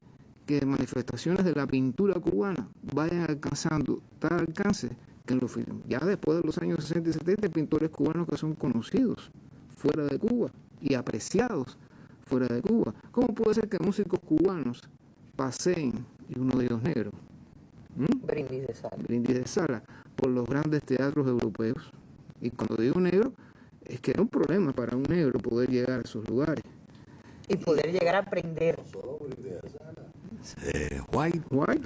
que manifestaciones de la pintura cubana vayan alcanzando tal alcance que ya después de los años 60 y 70 hay pintores cubanos que son conocidos fuera de Cuba y apreciados fuera de Cuba? ¿Cómo puede ser que músicos cubanos paseen, y uno de ellos negro, Brindis de Sala, por los grandes teatros europeos? Y cuando digo negro, es que era un problema para un negro poder llegar a esos lugares. Y poder llegar a aprender. White,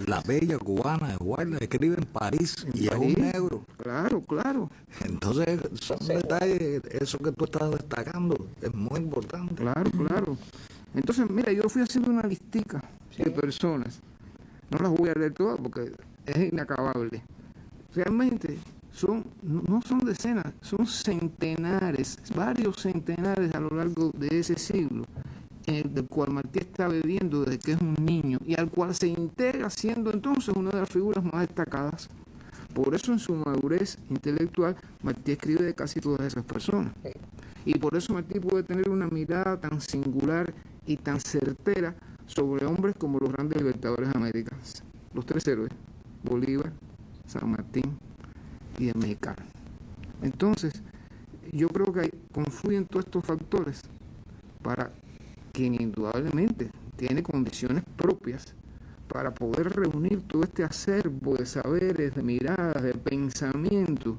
la bella cubana de White, la escribe en París y es un negro. Claro. Entonces, son detalles, eso que tú estás destacando, es muy importante. Claro. Entonces, mira, yo fui haciendo una listica de personas. No las voy a leer todas porque es inacabable. realmente no son decenas, son centenares, varios centenares a lo largo de ese siglo, del cual Martí está bebiendo desde que es un niño y al cual se integra siendo entonces una de las figuras más destacadas. Por eso en su madurez intelectual Martí escribe de casi todas esas personas. Y por eso Martí puede tener una mirada tan singular y tan certera sobre hombres como los grandes libertadores de América. Los tres héroes, Bolívar, San Martín y el mexicano. Entonces, yo creo que confluyen todos estos factores para quien indudablemente tiene condiciones propias para poder reunir todo este acervo de saberes, de miradas, de pensamiento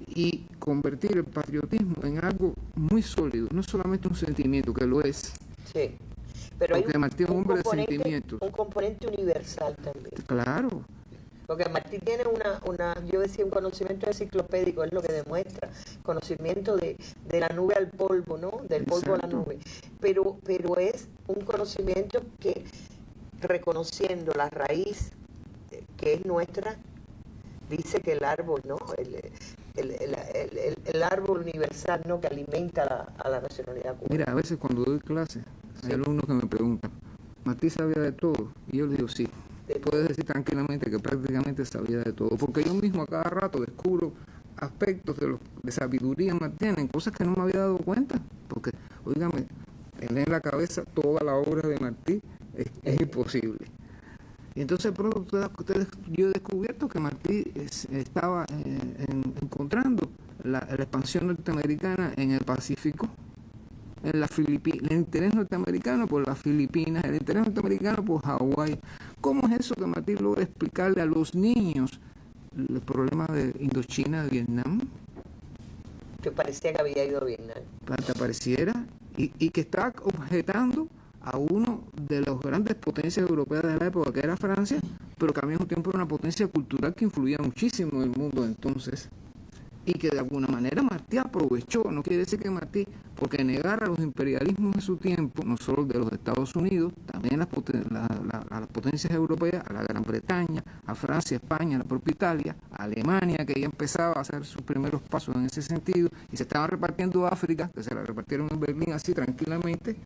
y convertir el patriotismo en algo muy sólido, no solamente un sentimiento, que lo es. Sí, pero porque hay Martí es un hombre de sentimientos. un componente universal también. Claro. Porque Martí tiene yo decía, un conocimiento enciclopédico, es lo que demuestra, conocimiento de la nube al polvo, ¿no? Del polvo a la nube. Pero es un conocimiento que, reconociendo la raíz que es nuestra, dice que el árbol, ¿no? El árbol universal, ¿no? Que alimenta a la nacionalidad cubana. Mira, a veces cuando doy clases, hay alumnos que me preguntan, ¿Martí sabía de todo? Y yo les digo, sí. Puedes decir tranquilamente que prácticamente sabía de todo, porque yo mismo a cada rato descubro aspectos de sabiduría martiana, en cosas que no me había dado cuenta, porque, oígame, tener en la cabeza toda la obra de Martí es imposible. Y entonces pronto yo he descubierto que Martí estaba encontrando la expansión norteamericana en el Pacífico, en la Filipinas, el interés norteamericano por las Filipinas, el interés norteamericano por Hawái. ¿Cómo es eso que Martí logra explicarle a los niños el problema de Indochina, de Vietnam? Que parecía que había ido a Vietnam. Planta pareciera, y que está objetando a uno de las grandes potencias europeas de la época, que era Francia, pero que al mismo tiempo era una potencia cultural que influía muchísimo en el mundo entonces. Y que de alguna manera Martí aprovechó, no quiere decir que Martí, porque negara los imperialismos de su tiempo, no solo de los Estados Unidos, también a las potencias europeas, a la Gran Bretaña, a Francia, España, a la propia Italia, a Alemania, que ya empezaba a hacer sus primeros pasos en ese sentido, y se estaban repartiendo África, que se la repartieron en Berlín así tranquilamente,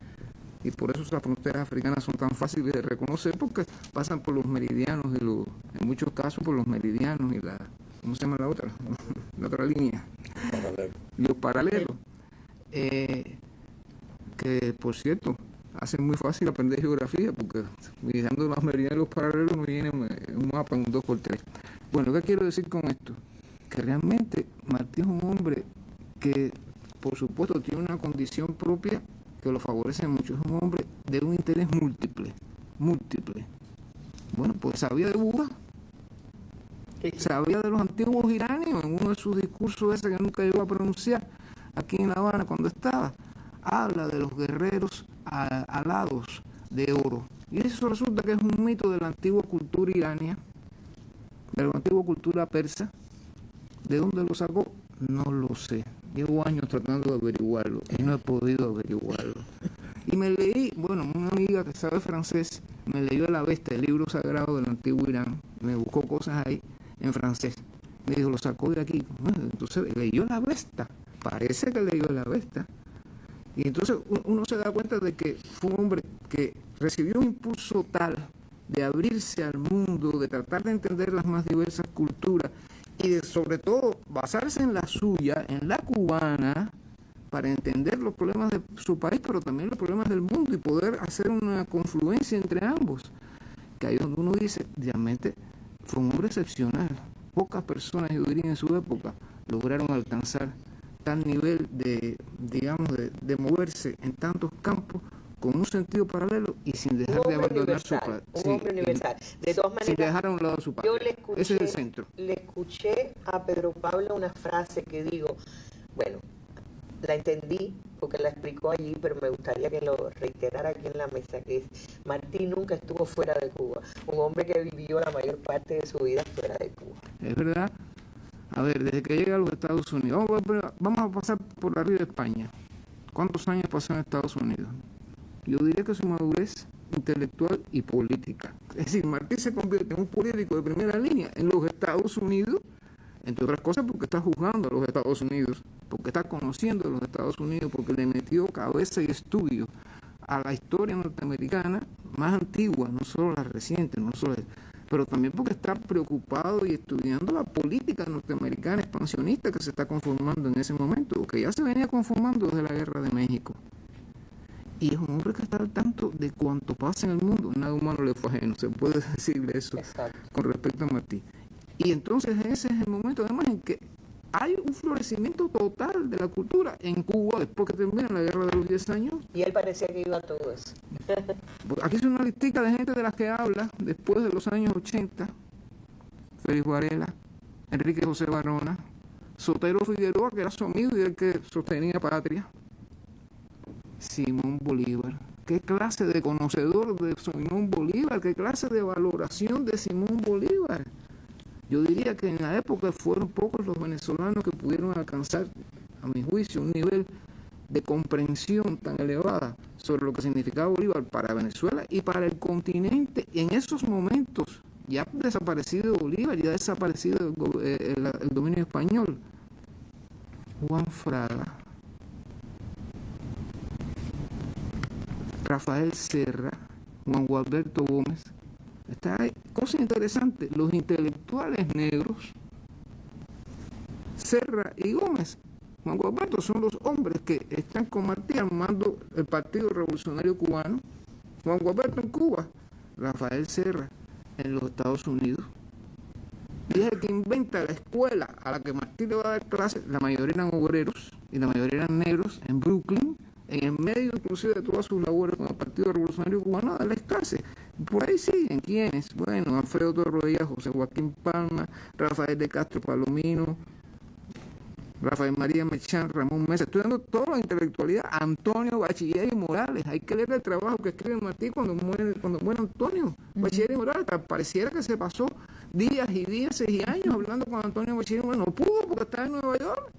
y por eso las fronteras africanas son tan fáciles de reconocer, porque pasan por los meridianos, en muchos casos por los meridianos y ¿cómo se llama la otra? La otra línea. Los paralelos. Que, por cierto, hacen muy fácil aprender geografía, porque mirando las meridianos y los paralelos no viene un mapa en un 2x3. Bueno, ¿qué quiero decir con esto? Que realmente Martí es un hombre que, por supuesto, tiene una condición propia que lo favorece mucho. Es un hombre de un interés múltiple. Bueno, pues sabía de Buda. Sabía de los antiguos iranios en uno de sus discursos ese que nunca llegó a pronunciar aquí en La Habana cuando estaba. Habla de los guerreros alados de oro. Y eso resulta que es un mito de la antigua cultura irania, de la antigua cultura persa. ¿De dónde lo sacó? No lo sé. Llevo años tratando de averiguarlo y no he podido averiguarlo. Y me leí, bueno, una amiga que sabe francés me leyó El Avesta, el libro sagrado del antiguo Irán. Me buscó cosas ahí en francés. Me dijo, lo sacó de aquí. Bueno, entonces leyó La Avesta. Parece que leyó La Avesta. Y entonces uno se da cuenta de que fue un hombre que recibió un impulso tal de abrirse al mundo, de tratar de entender las más diversas culturas y de, sobre todo, basarse en la suya, en la cubana, para entender los problemas de su país, pero también los problemas del mundo y poder hacer una confluencia entre ambos. Que ahí donde uno dice, realmente fue un hombre excepcional. Pocas personas, yo diría, en su época lograron alcanzar tal nivel de, digamos, de moverse en tantos campos con un sentido paralelo y sin dejar de abandonar su patria. Un hombre universal. De todas maneras, sin dejar a un lado su patria. Ese es el centro. Le escuché a Pedro Pablo una frase que digo, bueno, la entendí porque la explicó allí, pero me gustaría que lo reiterara aquí en la mesa, que es, Martí nunca estuvo fuera de Cuba. Un hombre que vivió la mayor parte de su vida fuera de Cuba. Es verdad. A ver, desde que llega a los Estados Unidos, vamos a pasar por arriba de España. ¿Cuántos años pasó en Estados Unidos? Yo diría que su madurez intelectual y política. Es decir, Martí se convierte en un político de primera línea en los Estados Unidos entre otras cosas porque está juzgando a los Estados Unidos, porque está conociendo a los Estados Unidos, porque le metió cabeza y estudio a la historia norteamericana más antigua, no solo la reciente, pero también porque está preocupado y estudiando la política norteamericana expansionista que se está conformando en ese momento, que ya se venía conformando desde la Guerra de México. Y es un hombre que está al tanto de cuanto pasa en el mundo. Nada humano le fue ajeno, se puede decirle eso. Exacto. Con respecto a Martí. Y entonces ese es el momento además en que hay un florecimiento total de la cultura en Cuba después que termina la Guerra de los 10 años. Y él parecía que iba a todo eso. Aquí es una listica de gente de las que habla después de los años 80. Félix Varela, Enrique José Barona, Sotero Figueroa, que era su amigo y el que sostenía Patria, Simón Bolívar. ¿Qué clase de conocedor de Simón Bolívar? ¿Qué clase de valoración de Simón Bolívar? Yo diría que en la época fueron pocos los venezolanos que pudieron alcanzar, a mi juicio, un nivel de comprensión tan elevada sobre lo que significaba Bolívar para Venezuela y para el continente. Y en esos momentos, ya desaparecido Bolívar, ya desaparecido el dominio español, Juan Fraga, Rafael Serra, Juan Gualberto Gómez. Está ahí. Cosa interesante, los intelectuales negros, Serra y Gómez, Juan Gualberto, son los hombres que están con Martí armando el Partido Revolucionario Cubano. Juan Gualberto en Cuba, Rafael Serra en los Estados Unidos. Y es el que inventa la escuela a la que Martí le va a dar clases. La mayoría eran obreros y la mayoría eran negros en Brooklyn, en el medio inclusive de todas sus labores con el Partido Revolucionario Cubano, a las clases. Por ahí siguen, ¿quiénes? Bueno, Alfredo Torroella, José Joaquín Palma, Rafael de Castro Palomino, Rafael María Mechán, Ramón Mesa. Estoy dando toda la intelectualidad. Antonio Bachiller y Morales. Hay que leer el trabajo que escribe Martí cuando muere Antonio Bachiller y Morales. Pareciera que se pasó días y días y años hablando con Antonio Bachiller y Morales. No pudo porque está en Nueva York.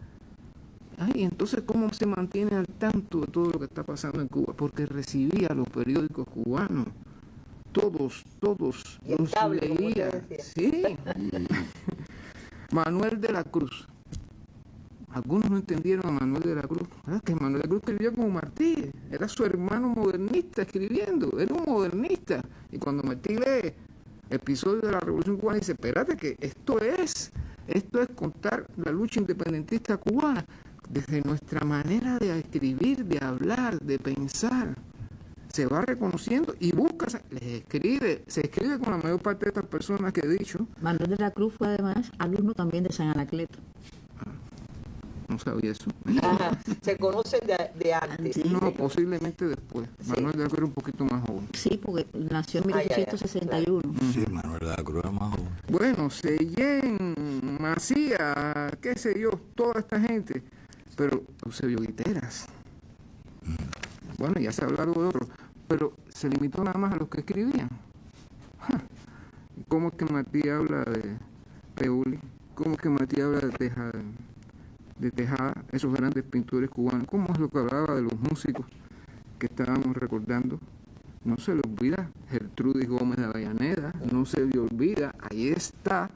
Ay, entonces, ¿cómo se mantiene al tanto de todo lo que está pasando en Cuba? Porque recibía los periódicos cubanos. Todos los leía. Sí. Manuel de la Cruz. Algunos no entendieron a Manuel de la Cruz. Que Manuel de la Cruz escribía como Martí. Era su hermano modernista escribiendo. Era un modernista. Y cuando Martí lee episodios de la Revolución Cubana, dice, espérate que esto es contar la lucha independentista cubana desde nuestra manera de escribir, de hablar, de pensar. Se va reconociendo y busca, se escribe con la mayor parte de estas personas que he dicho. Manuel de la Cruz fue además alumno también de San Anacleto. No sabía eso. Ajá. Se conocen de antes. Sí, no, posiblemente después. Sí. Manuel de la Cruz era un poquito más joven. Sí, porque nació en 1861. Sí, Manuel de la Cruz era más joven. Bueno, Sellén, Macías, qué sé yo, toda esta gente. Pero Eusebio Guiteras. Bueno, ya se ha hablado de otros. Pero se limitó nada más a los que escribían. ¿Cómo es que Martí habla de Peuli? ¿Cómo es que Martí habla de Tejada, esos grandes pintores cubanos? ¿Cómo es lo que hablaba de los músicos que estábamos recordando? No se le olvida Gertrudis Gómez de Avellaneda, no se le olvida, ahí está.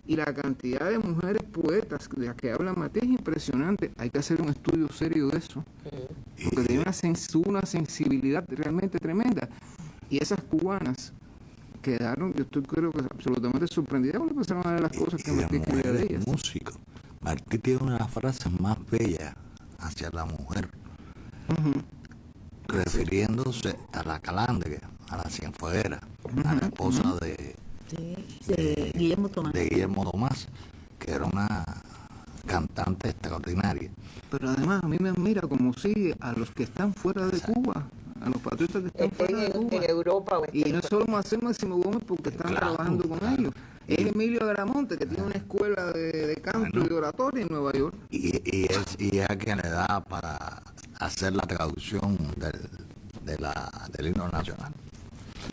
Y la cantidad de mujeres poetas de las que habla Martí es impresionante. Hay que hacer un estudio serio de eso, porque tiene una sensibilidad realmente tremenda. Y esas cubanas quedaron, creo que absolutamente sorprendidas cuando empezaron a ver las cosas que Martí escribía de ellas. Músico. Martí tiene una de las frases más bellas hacia la mujer, refiriéndose a la Calandria, a la Cienfueguera, a la esposa de Guillermo Tomás, que era una cantante extraordinaria. Pero además a mí me admira cómo sigue a los que están fuera de Cuba, a los patriotas que están fuera de Cuba. En Europa. Y no solo Máximo Gómez porque están trabajando con ellos. Es Emilio Agramonte, que tiene una escuela de canto y de oratoria en Nueva York. Y es a quien le da para hacer la traducción del himno nacional.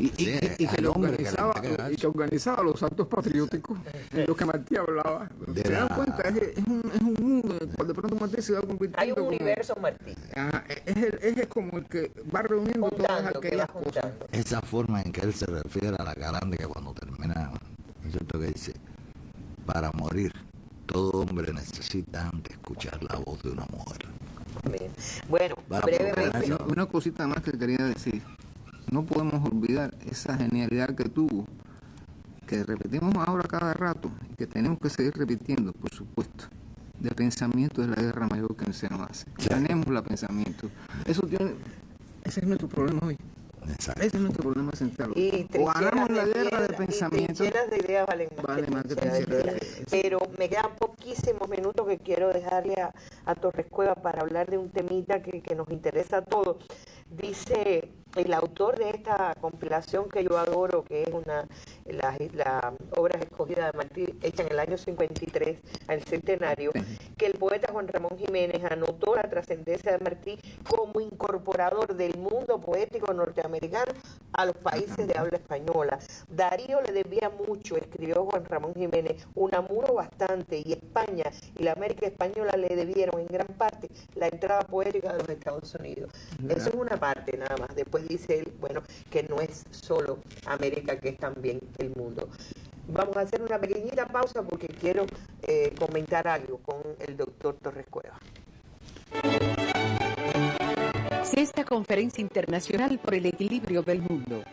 Y que organizaba los actos patrióticos de los que Martí hablaba. ¿Se dan cuenta? Es un mundo en el cual de pronto Martí se va convirtiendo. Hay un universo Martí. Es como el que va reuniendo todas aquellas cosas. Esa forma en que él se refiere a la Calandria cuando termina, ¿no es cierto? Que dice, para morir todo hombre necesita antes escuchar la voz de una mujer. Bien. Bueno, Para brevemente. Una cosita más que quería decir. No podemos olvidar esa genialidad que tuvo, que repetimos ahora cada rato y que tenemos que seguir repitiendo, por supuesto. De pensamiento es la guerra mayor que se nos hace. Tenemos la pensamiento. Ese es nuestro problema hoy. Exacto. Ese es nuestro problema central. Y O ganamos la guerra de piedra, pensamiento. y trincheras de ideas valen más que trincheras de ideas. Pero me quedan poquísimos minutos que quiero dejarle a Torres Cueva para hablar de un temita que nos interesa a todos. Dice el autor de esta compilación que yo adoro, que es la obra escogida de Martí, hecha en el año 53, al centenario, que el poeta Juan Ramón Jiménez anotó la trascendencia de Martí como incorporador del mundo poético norteamericano a los países de habla española. Darío le debía mucho, escribió Juan Ramón Jiménez, Unamuno bastante, y España y la América española le debieron en gran parte la entrada poética de los Estados Unidos. Eso es una parte nada más. Después dice él, bueno, que no es solo América, que es también el mundo. Vamos a hacer una pequeñita pausa porque quiero comentar algo con el doctor Torres Cueva. Sexta Conferencia Internacional por el Equilibrio del Mundo.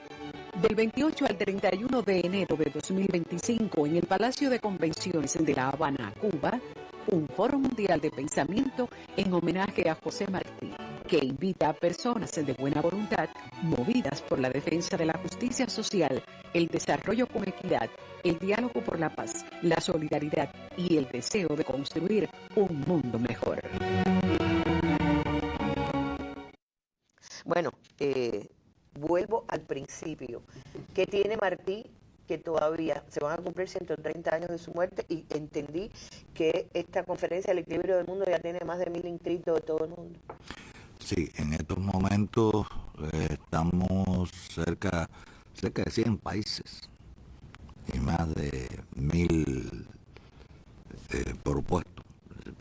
Del 28 al 31 de enero de 2025 en el Palacio de Convenciones de La Habana, Cuba, un foro mundial de pensamiento en homenaje a José Martí, que invita a personas de buena voluntad, movidas por la defensa de la justicia social, el desarrollo con equidad, el diálogo por la paz, la solidaridad y el deseo de construir un mundo mejor. Bueno, vuelvo al principio. ¿Qué tiene Martí? Que todavía se van a cumplir 130 años de su muerte, y entendí que esta conferencia del equilibrio del mundo ya tiene más de 1000 inscritos de todo el mundo. Sí, en estos momentos estamos cerca de 100 países y más de 1000 propuestos,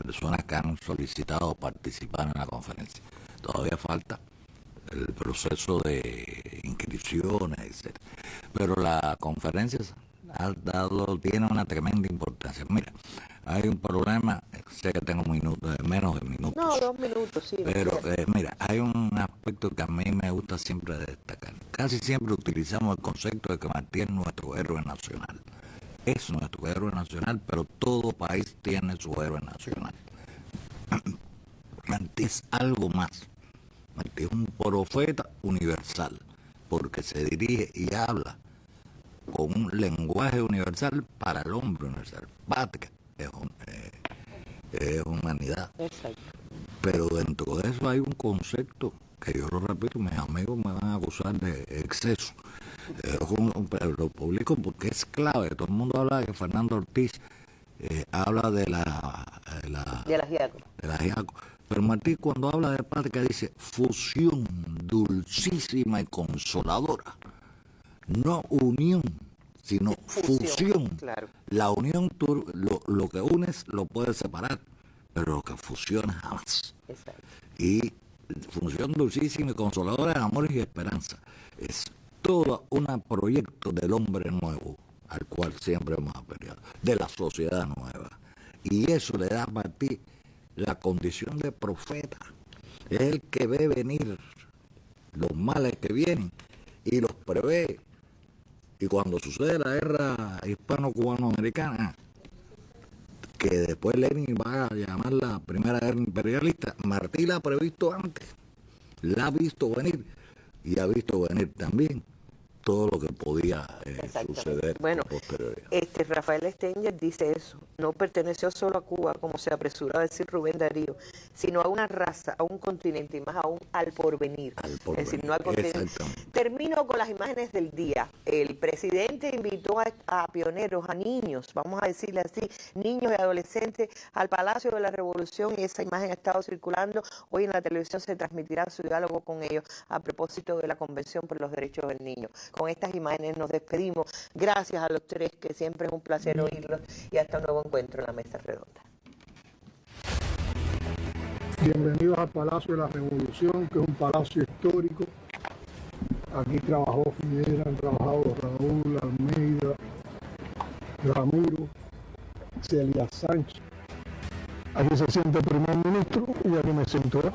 personas que han solicitado participar en la conferencia. Todavía falta el proceso de inscripciones, etc. Pero la conferencia tiene una tremenda importancia. Mira, hay un problema, sé que tengo menos de minutos. No, 2 minutos, sí. Pero mira, hay un aspecto que a mí me gusta siempre destacar. Casi siempre utilizamos el concepto de que Martí es nuestro héroe nacional. Es nuestro héroe nacional, pero todo país tiene su héroe nacional. Martí es algo más. Martí es un profeta universal, porque se dirige y habla con un lenguaje universal para el hombre universal. Patria es humanidad. Exacto. Pero dentro de eso hay un concepto que yo lo repito, mis amigos me van a acusar de exceso. Lo publico porque es clave. Todo el mundo habla de que Fernando Ortiz habla de la Giaco. Pero Martí, cuando habla de patria, dice fusión dulcísima y consoladora. No unión, sino fusión. Claro. La unión, lo que unes lo puedes separar, pero lo que fusiona jamás. Exacto. Y función dulcísima y consoladora de amor y esperanza. Es todo un proyecto del hombre nuevo, al cual siempre hemos apelado, de la sociedad nueva. Y eso le da a Martí la condición de profeta. Es el que ve venir los males que vienen y los prevé. Y cuando sucede la guerra hispano-cubano-americana, que después Lenin va a llamar la primera guerra imperialista, Martí la ha previsto antes, la ha visto venir y ha visto venir también todo lo que podía suceder. Bueno, posteriormente. Rafael Stenger dice eso, no perteneció solo a Cuba, como se apresuró a decir Rubén Darío, sino a una raza, a un continente y más aún al porvenir. Es decir, no al continente. Termino con las imágenes del día. El presidente invitó a pioneros, a niños, vamos a decirle así, niños y adolescentes al Palacio de la Revolución, y esa imagen ha estado circulando. Hoy en la televisión se transmitirá su diálogo con ellos a propósito de la Convención por los Derechos del Niño. Con estas imágenes nos despedimos. Gracias a los tres, que siempre es un placer oírlos, y hasta un nuevo encuentro en la Mesa Redonda. Bienvenidos al Palacio de la Revolución, que es un palacio histórico. Aquí trabajó Fidel, han trabajado Raúl, Almeida, Ramiro, Celia Sánchez. Aquí se siente el primer ministro y aquí me siento yo.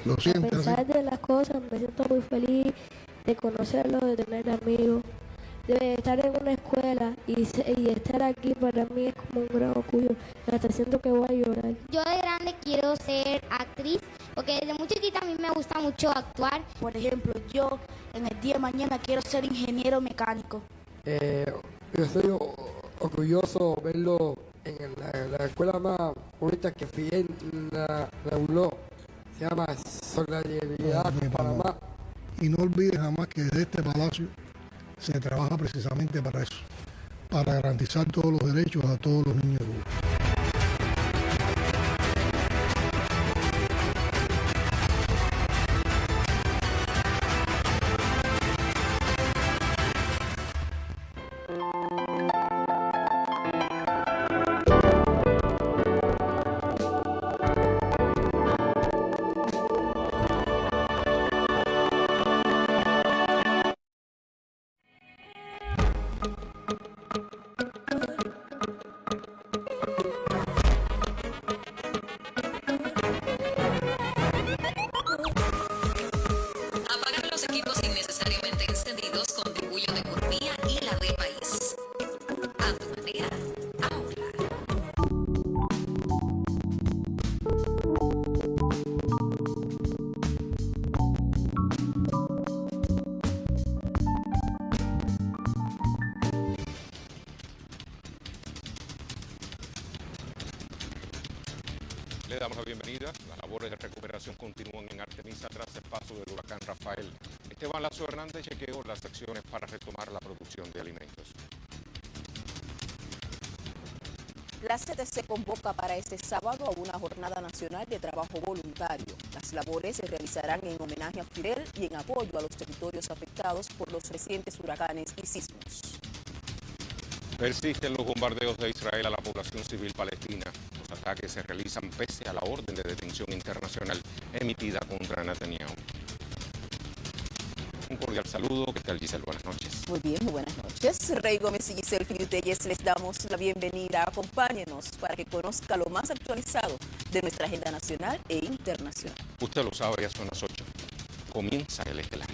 Lo A siento así. pesar de las cosas, me siento muy feliz de conocerlo, de tener amigos, de estar en una escuela y estar aquí para mí es como un gran orgullo. Hasta siento que voy a llorar. Yo de grande quiero ser actriz porque desde muy chiquita a mí me gusta mucho actuar. Por ejemplo, yo en el día de mañana quiero ser ingeniero mecánico. Yo estoy orgulloso verlo en la escuela más bonita que fui en la ULO. Se llama Solidaridad Panamá. Y no olvides jamás que desde este palacio se trabaja precisamente para eso, para garantizar todos los derechos a todos los niños de Cuba. Apagar los equipos innecesariamente encendidos contribuye a la economía y la del país. A tu manera, ahorra. Le damos la bienvenida. Las labores de recuperación continúan en Artemisa tras el paso del huracán Rafael. Esteban Lazo Hernández chequeó las acciones para retomar la producción de alimentos. La CTC convoca para este sábado a una jornada nacional de trabajo voluntario. Las labores se realizarán en homenaje a Fidel y en apoyo a los territorios afectados por los recientes huracanes y sismos. Persisten los bombardeos de Israel a la población civil palestina. Los ataques se realizan pese a la orden de detención internacional emitida contra Netanyahu. Un cordial saludo. ¿Qué tal, Giselle? Buenas noches. Muy bien, muy buenas noches. Rey Gómez y Giselle Filiutelles les damos la bienvenida. Acompáñenos para que conozca lo más actualizado de nuestra agenda nacional e internacional. Usted lo sabe, ya son las 8. Comienza el estelar.